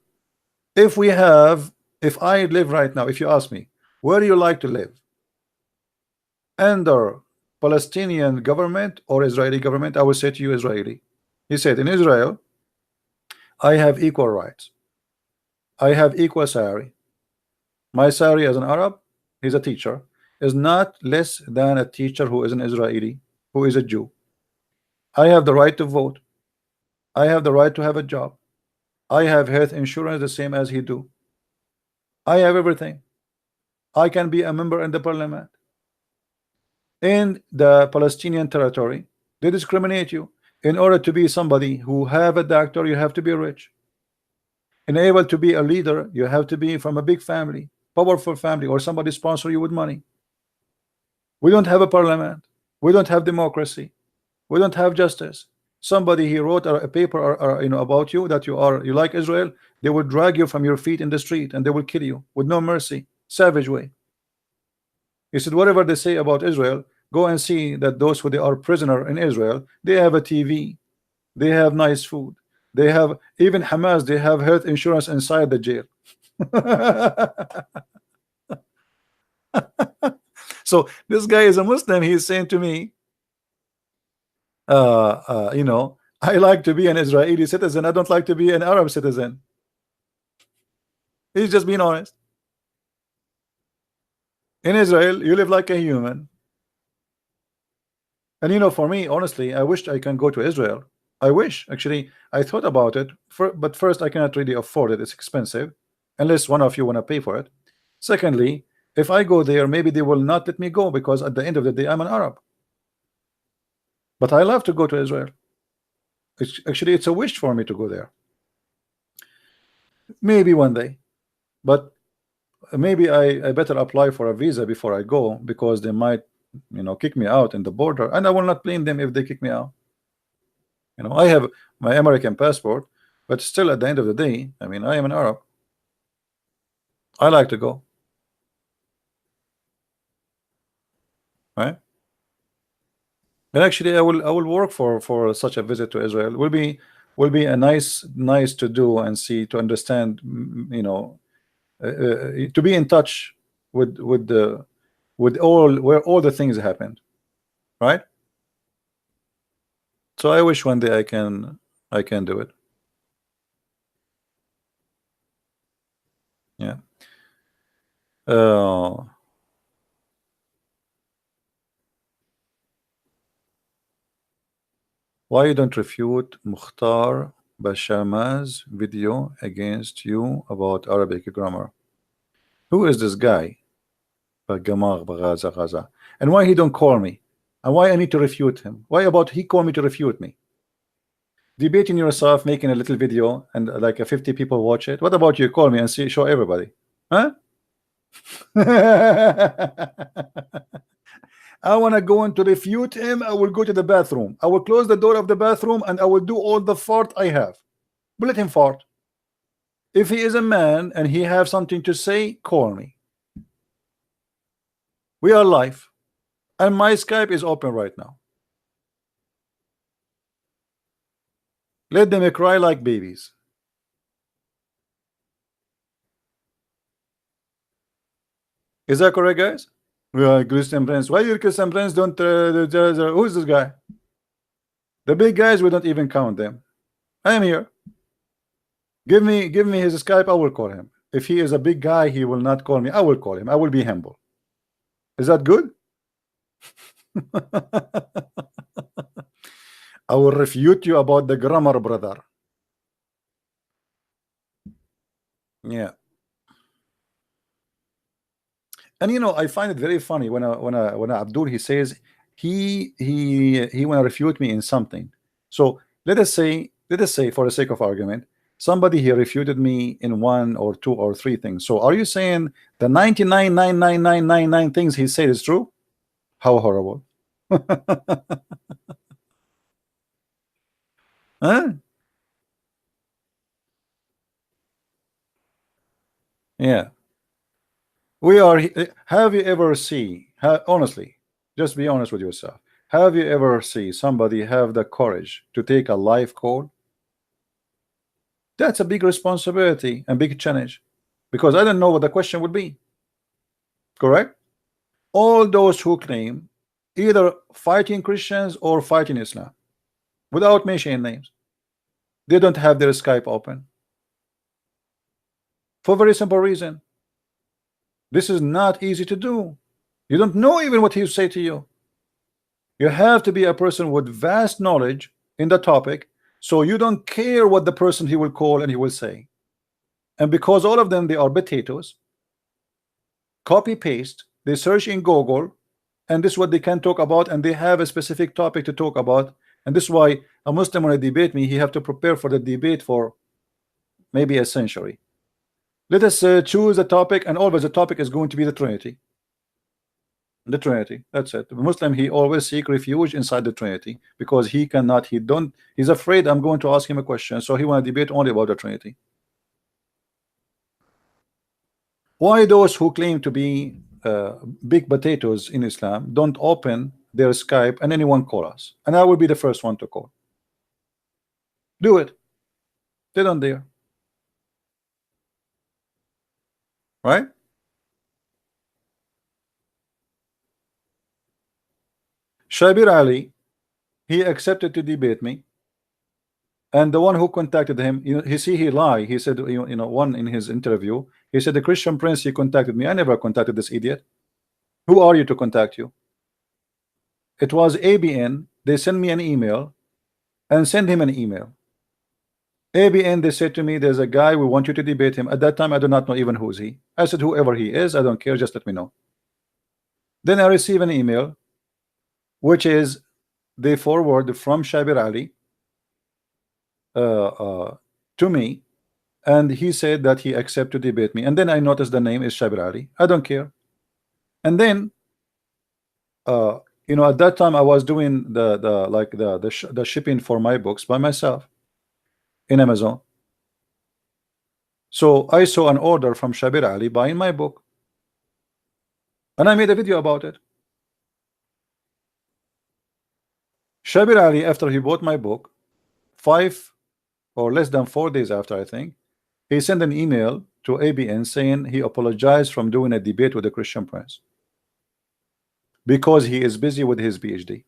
if I live right now, if you ask me, where do you like to live? Under Palestinian government or Israeli government? I will say to you, Israeli. He said, in Israel, I have equal rights. I have equal salary. My salary as an Arab, he's a teacher, is not less than a teacher who is an Israeli, who is a Jew. I have the right to vote. I have the right to have a job. I have health insurance the same as he do. I have everything. I can be a member in the parliament. In the Palestinian territory, they discriminate you. In order to be somebody who have a doctor, you have to be rich. And able to be a leader, you have to be from a big family, powerful family, or somebody sponsor you with money. We don't have a parliament. We don't have democracy. We don't have justice. Somebody he wrote a paper or about you that you like Israel, they will drag you from your feet in the street and they will kill you with no mercy, savage way. He said whatever they say about Israel, go and see that those who they are prisoner in Israel, they have a TV, they have nice food, they have even Hamas, they have health insurance inside the jail. So this guy is a Muslim. He's saying to me, I like to be an Israeli citizen. I don't like to be an Arab citizen. He's just being honest. In Israel, you live like a human. And for me, honestly, I wish I can go to Israel. I wish, actually, I thought about it, but first, I cannot really afford it. It's expensive, unless one of you want to pay for it. Secondly, if I go there, maybe they will not let me go because at the end of the day, I'm an Arab. But I love to go to Israel. Actually, it's a wish for me to go there. Maybe one day, but maybe I better apply for a visa before I go, because they might kick me out in the border, and I will not blame them if they kick me out. I have my American passport, but still at the end of the day, I mean, I am an Arab. I like to go, right? And actually, I will work for such a visit to Israel. Will be a nice to do and see, to understand, to be in touch with all where all the things happened, right? So I wish one day I can do it. Yeah. Why you don't refute Mukhtar Bashama's video against you about Arabic grammar? Who is this guy? And why he don't call me? And why I need to refute him? Why about he call me to refute me? Debating yourself, making a little video, and like 50 people watch it. What about you? Call me and show everybody, huh? I want to go in to refute him. I will go to the bathroom. I will close the door of the bathroom and I will do all the fart I have. But let him fart. If he is a man and he have something to say, call me. We are live, and my Skype is open right now. Let them cry like babies. Is that correct, guys? We are Christian Prince. Why your Christian Prince don't? Who's this guy? The big guys, we don't even count them. I am here. Give me his Skype. I will call him. If he is a big guy, he will not call me. I will call him. I will be humble. Is that good? I will refute you about the grammar, brother. Yeah. And I find it very funny when Abdul he says he want to refute me in something. So let us say for the sake of argument, somebody here refuted me in 1 or 2 or 3 things. So are you saying the 99.99999 things he said is true? How horrible. Huh? Yeah. We are. Have you ever honestly, just be honest with yourself. Have you ever seen somebody have the courage to take a live call? That's a big responsibility and big challenge, because I don't know what the question would be. Correct? All those who claim either fighting Christians or fighting Islam, without mentioning names, they don't have their Skype open. for a very simple reason. This is not easy to do. You don't know even what he will say to you. You have to be a person with vast knowledge in the topic, so you don't care what the person he will call and he will say. And because all of them, they are potatoes, copy paste, they search in Google, and this is what they can talk about, and they have a specific topic to talk about. And this is why a Muslim, when I debate me, he have to prepare for the debate for maybe a century. Let us choose a topic, and always the topic is going to be the Trinity. The Trinity, that's it. The Muslim, he always seek refuge inside the Trinity, because he cannot, he's afraid I'm going to ask him a question, so he want to debate only about the Trinity. Why those who claim to be big potatoes in Islam don't open their Skype and anyone call us, and I will be the first one to call? Do it. They don't dare, right? Shabir Ali, he accepted to debate me, and the one who contacted him, he lied. He said, one in his interview, he said the Christian Prince, he contacted me. I never contacted this idiot. Who are you to contact you? It was ABN. They sent me an email and send him an email. ABN, they said to me, there's a guy, we want you to debate him. At that time, I do not know even who is he. I said, whoever he is, I don't care, just let me know. Then I receive an email, which is they forward from Shabir Ali to me, and he said that he accepted to debate me. And then I noticed the name is Shabir Ali. I don't care. And then at that time I was doing the shipping for my books by myself in Amazon. So I saw an order from Shabir Ali buying my book, and I made a video about it. Shabir Ali, after he bought my book, 5 or less than 4 days after, I think, he sent an email to ABN saying he apologized from doing a debate with the Christian Prince because he is busy with his PhD,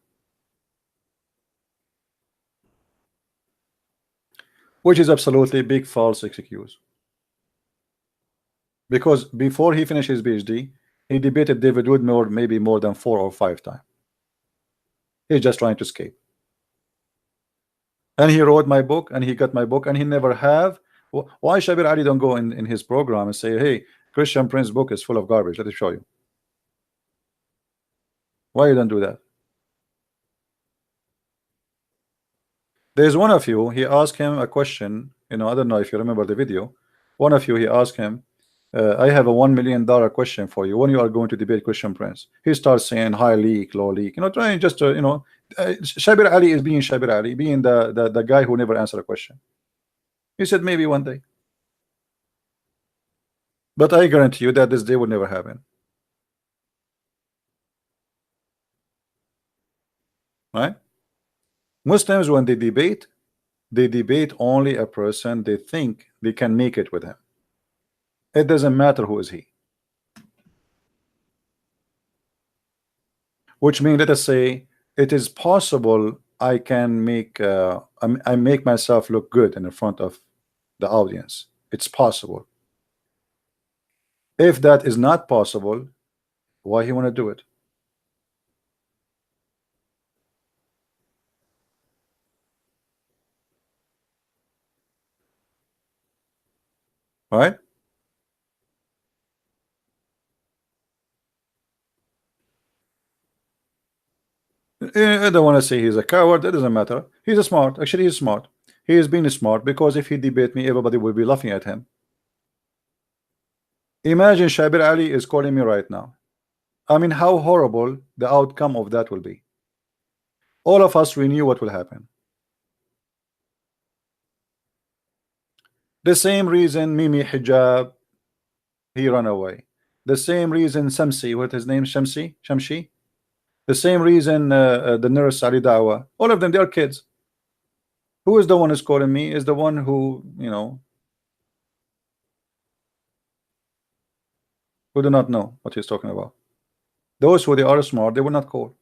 which is absolutely big false excuse. Because before he finished his PhD, he debated David Wood maybe more than 4 or 5 times. He's just trying to escape. And he wrote my book, and he got my book, and he never have. Why Shabir Ali don't go in his program and say, hey, Christian Prince book is full of garbage, let me show you? Why you don't do that? There's one of you, he asked him a question, I don't know if you remember the video. One of you, he asked him, I have a $1 million question for you. When you are going to debate Christian Prince? He starts saying high leak, low leak, trying just to, Shabir Ali is being Shabir Ali, being the guy who never answered a question. He said maybe one day. But I guarantee you that this day will never happen. Right? Muslims, when they debate only a person they think they can make it with him. It doesn't matter who is he. Which means, let us say, it is possible I can make I make myself look good in front of the audience. It's possible. If that is not possible, why he want to do it? Right? I don't want to say he's a coward. It doesn't matter. He's a smart. Actually, he's smart. He is being smart because if he debate me, everybody will be laughing at him. Imagine Shabir Ali is calling me right now. I mean, how horrible the outcome of that will be. All of us, we knew what will happen. The same reason Mimi Hijab, he ran away. The same reason Samsi, what his name, Shamshi. The same reason the nurse Ali Dawa. All of them, they are kids. Who is the one who's calling me? Is the one who, who do not know what he's talking about. Those who they are smart, they will not call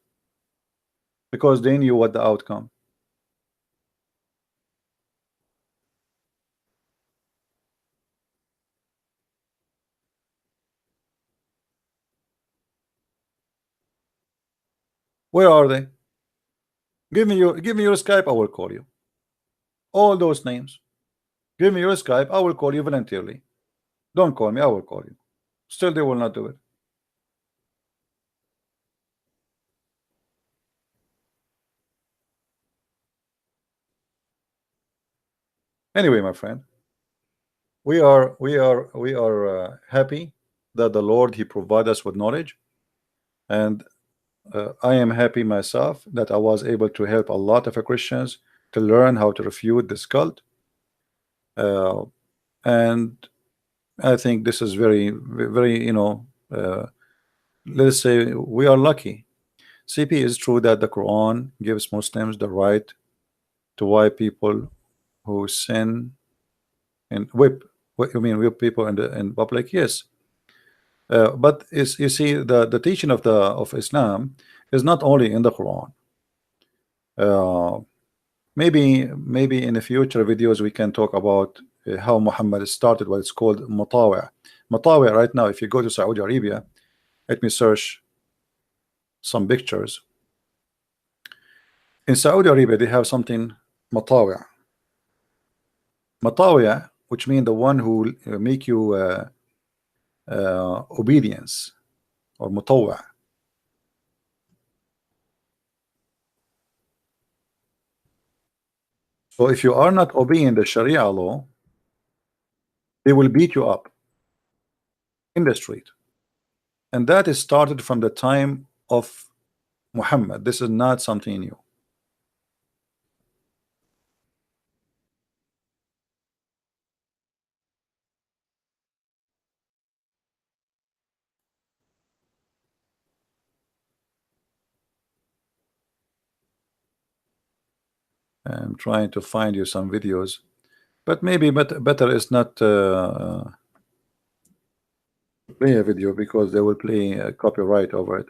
because they knew what the outcome. Where are they? Give me your Skype, I will call you. All those names. Give me your Skype, I will call you voluntarily. Don't call me, I will call you. Still they will not do it. Anyway, my friend, we are happy that the Lord he provide us with knowledge, and I am happy myself that I was able to help a lot of Christians to learn how to refute this cult, and I think this is very let's say we are lucky. CP, is true that the Quran gives Muslims the right to wipe people who sin and whip. What you mean, whip people in public? Yes, but is you see the teaching of Islam is not only in the Quran. Uh, maybe in the future videos we can talk about how Muhammad started what it's called mutawa. Mutawa right now, if you go to Saudi Arabia, let me search some pictures. In Saudi Arabia they have something mutawa. Matawiya, which means the one who make you obedience, or mutawwa. So if you are not obeying the Sharia law, they will beat you up in the street, and that is started from the time of Muhammad. This is not something new. I'm trying to find you some videos, but maybe better is not play a video because they will play copyright over it.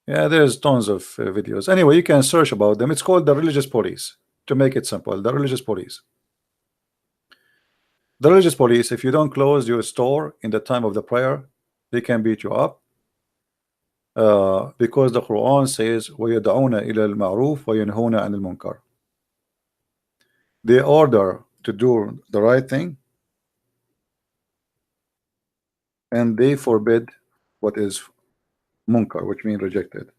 Yeah, there's tons of videos. Anyway, you can search about them. It's called the religious police. To make it simple, the religious police. The religious police, if you don't close your store in the time of the prayer, they can beat you up. Because the Quran says, وَيَدْعُونَ إِلَى الْمَعْرُوفِ وَيَنْهُونَ عَنِ الْمُنْكَرِ. They order to do the right thing, and they forbid what is munkar, which means rejected.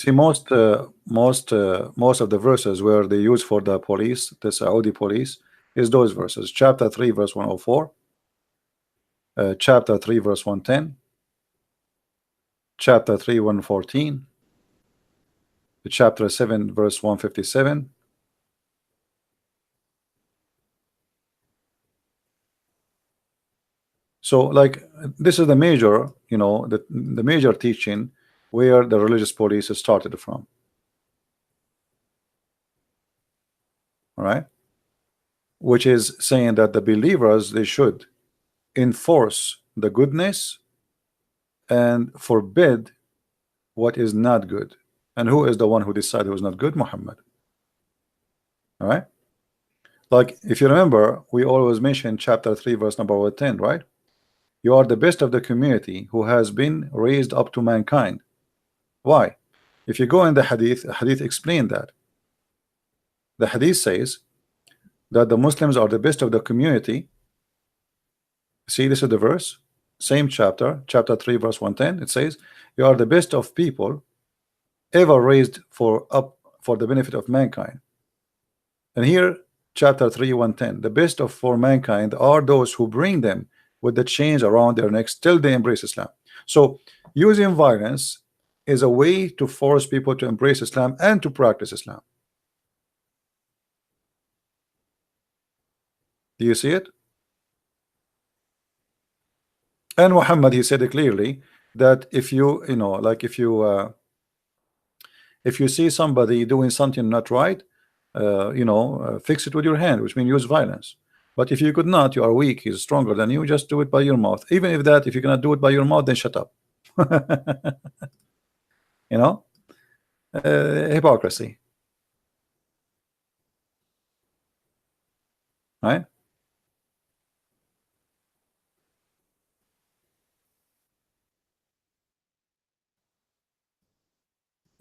See, most of the verses where they use for the police, the Saudi police, is those verses. Chapter 3 verse 104, chapter 3 verse 110, chapter 3 114, chapter 7 verse 157. So like this is the major, the major teaching where the religious police started from. All right, which is saying that the believers, they should enforce the goodness and forbid what is not good. And who is the one who decided it was not good? Muhammad. All right, like if you remember, we always mention chapter 3 verse number 10, right? You are the best of the community who has been raised up to mankind. Why? If you go in the hadith explained that. The hadith says that the Muslims are the best of the community. See, this is the verse, same chapter 3 verse 110. It says you are the best of people ever raised for the benefit of mankind. And here chapter 3 110, the best of for mankind are those who bring them with the chains around their necks till they embrace Islam. So using violence is a way to force people to embrace Islam and to practice Islam. Do you see it? And Muhammad, he said it clearly that if you like if you see somebody doing something not right, fix it with your hand, which means use violence. But if you could not, you are weak, he's stronger than you, just do it by your mouth. Even if you cannot do it by your mouth, then shut up. you know Hypocrisy, right?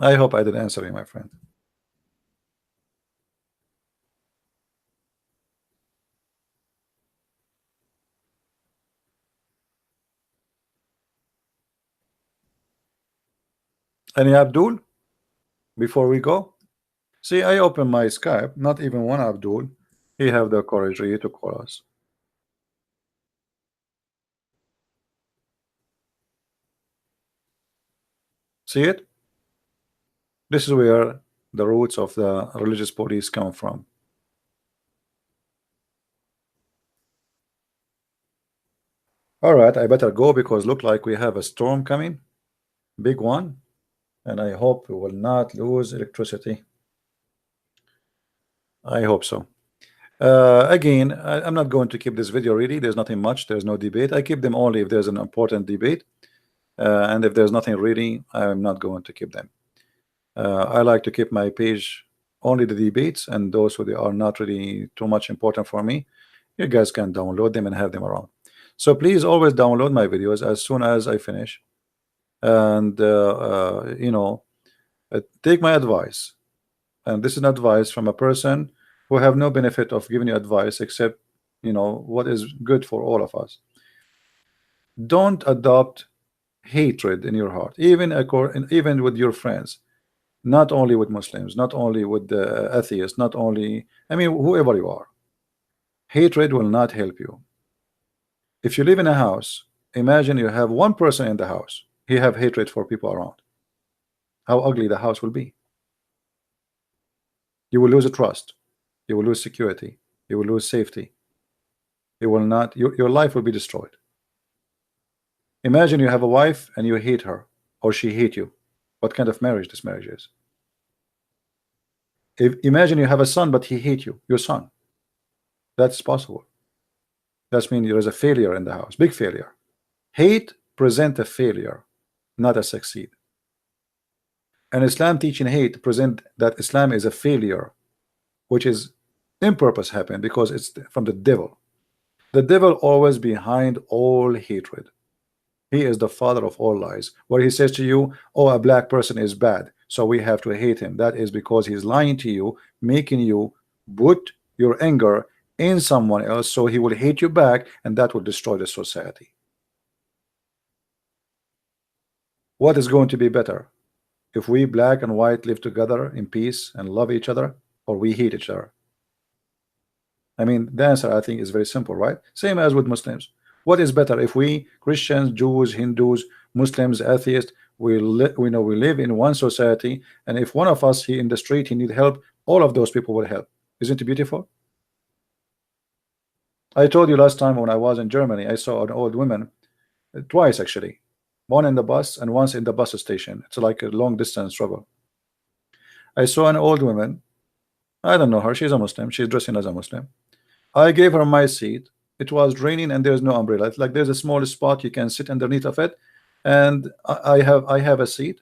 I hope I did answer you, my friend. Any Abdul before we go? See, I open my Skype, not even one Abdul. He have the courage really to call us. See it? This is where the roots of the religious police come from. All right, I better go because look like we have a storm coming, big one, and I hope we will not lose electricity. I hope so. Again, I'm not going to keep this video really. There's nothing much. There's no debate. I keep them only if there's an important debate, and if there's nothing really, I'm not going to keep them. I like to keep my page only the debates, and those who they are not really too much important for me, you guys can download them and have them around. So please always download my videos as soon as I finish, and take my advice. And this is an advice from a person who have no benefit of giving you advice except what is good for all of us. Don't adopt hatred in your heart, even with your friends, not only with Muslims, not only with the atheists, not only, I mean, whoever you are. Hatred will not help you. If you live in a house, imagine you have one person in the house, he have hatred for people around. How ugly the house will be. You will lose a trust, you will lose security, you will lose safety. You will not, your life will be destroyed. Imagine you have a wife and you hate her, or she hate you. What kind of marriage this marriage is? Imagine you have a son but he hate you, your son. That's possible. That means there is a failure in the house, big failure. Hate present a failure, not a succeed. And Islam teaching hate present that Islam is a failure, which is in purpose happen because it's from the devil. The devil always behind all hatred. He is the father of all lies. Where he says to you, oh, a black person is bad, so we have to hate him. That is because he's lying to you, making you put your anger in someone else, so he will hate you back, and that will destroy the society. What is going to be better? If we black and white live together in peace and love each other, or we hate each other? I mean, the answer I think is very simple, right? Same as with Muslims. What is better if we Christians, Jews, Hindus, Muslims, atheists, we live in one society, and if one of us he in the street he need help, all of those people will help. Isn't it beautiful? I told you last time when I was in Germany, I saw an old woman twice actually, one in the bus and once in the bus station. It's like a long distance travel. I saw an old woman. I don't know her. She's a Muslim. She's dressing as a Muslim. I gave her my seat. It was raining and there's no umbrella. It's like there's a small spot you can sit underneath of it, and I have a seat,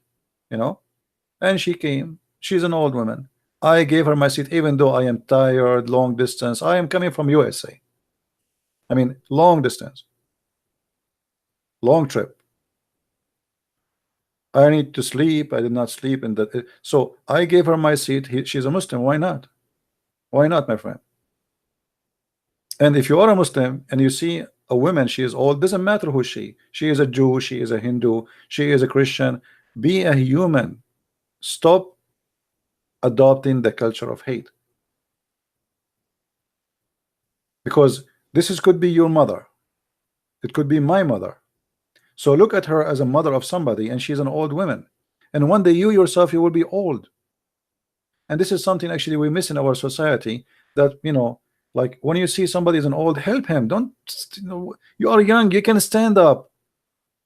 and she came. She's an old woman. I gave her my seat even though I am tired, long distance. I am coming from USA. I mean, long distance, long trip. I need to sleep. I did not sleep in the so I gave her my seat. She's a Muslim. Why not? Why not, my friend? And if you are a Muslim and you see a woman, she is old, doesn't matter who she is a Jew, she is a Hindu, she is a Christian. Be a human. Stop adopting the culture of hate, because this could be your mother, it could be my mother. So look at her as a mother of somebody, and she's an old woman, and one day you yourself you will be old. And this is something actually we miss in our society, that like when you see somebody is an old, help him. Don't you are young, you can stand up,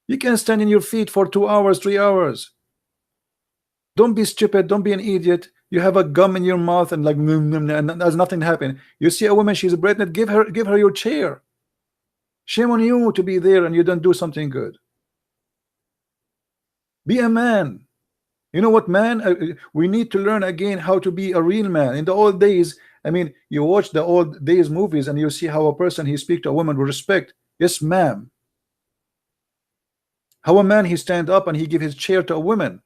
you can stand in your feet for 2 hours, 3 hours. Don't be stupid, don't be an idiot. You have a gum in your mouth and like and there's nothing happening. You see a woman, she's pregnant, give her your chair. Shame on you to be there and you don't do something good. Be a man. You know what, man? We need to learn again how to be a real man. In the old days, I mean, you watch the old days movies and you see how a person he speak to a woman with respect. Yes, ma'am. How a man he stand up and he give his chair to a woman,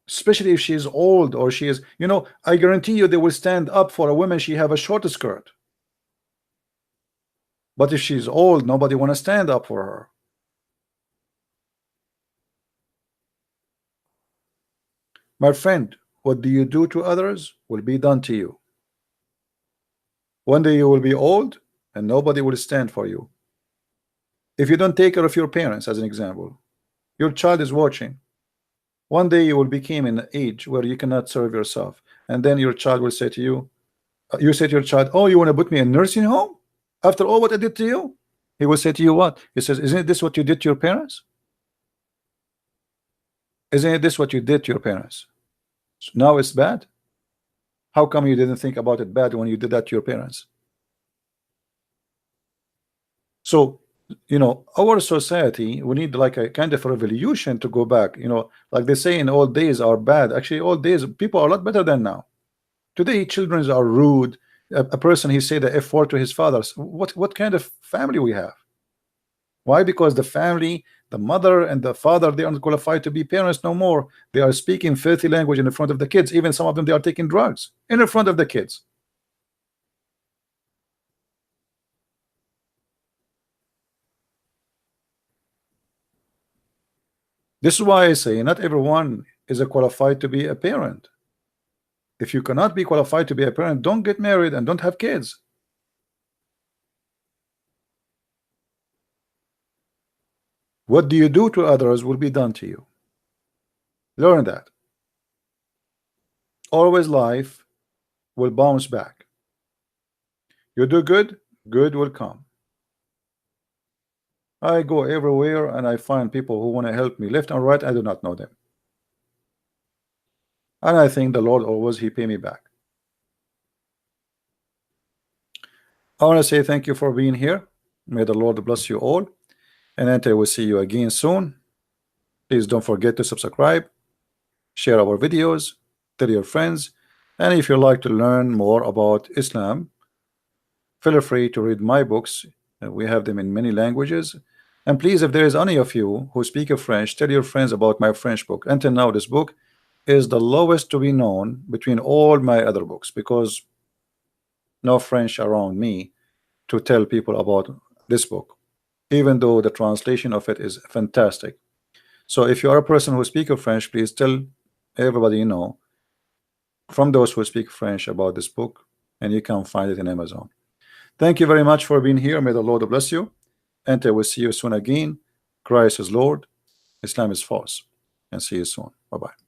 especially if she is old or she is, you know, I guarantee you they will stand up for a woman she have a short skirt. But if she's old, nobody want to stand up for her. My friend, what do you do to others will be done to you. One day you will be old and nobody will stand for you. If you don't take care of your parents, as an example, your child is watching. One day you will become in an age where you cannot serve yourself, and then your child will say to you, you say to your child, oh, you want to put me in a nursing home after all what I did to you? He will say to you what? He says, isn't this what you did to your parents? Isn't this what you did to your parents? So now it's bad. How come you didn't think about it bad when you did that to your parents? So, you know, our society, we need like a kind of a revolution to go back. You know, like they say in old days are bad. Actually, old days people are a lot better than now. Today children are rude. A person he say the F word to his father. What kind of family we have? Why? Because the family, the mother and the father, they aren't qualified to be parents no more. They are speaking filthy language in front of the kids. Even some of them, they are taking drugs in front of the kids. This is why I say not everyone is qualified to be a parent. If you cannot be qualified to be a parent, don't get married and don't have kids. What do you do to others will be done to you. Learn that. Always life will bounce back. You do good, good will come. I go everywhere and I find people who want to help me left and right. I do not know them. And I think the Lord always he pay me back. I want to say thank you for being here. May the Lord bless you all. And until we see you again soon, please don't forget to subscribe, share our videos, tell your friends, and if you like to learn more about Islam, feel free to read my books. We have them in many languages. And please, if there is any of you who speak French, tell your friends about my French book. Until now, this book is the lowest to be known between all my other books because no French around me to tell people about this book, even though the translation of it is fantastic. So if you are a person who speaks French, please tell everybody you know from those who speak French about this book, and you can find it in Amazon. Thank you very much for being here. May the Lord bless you, and I will see you soon again. Christ is Lord, Islam is false, and see you soon. Bye-bye.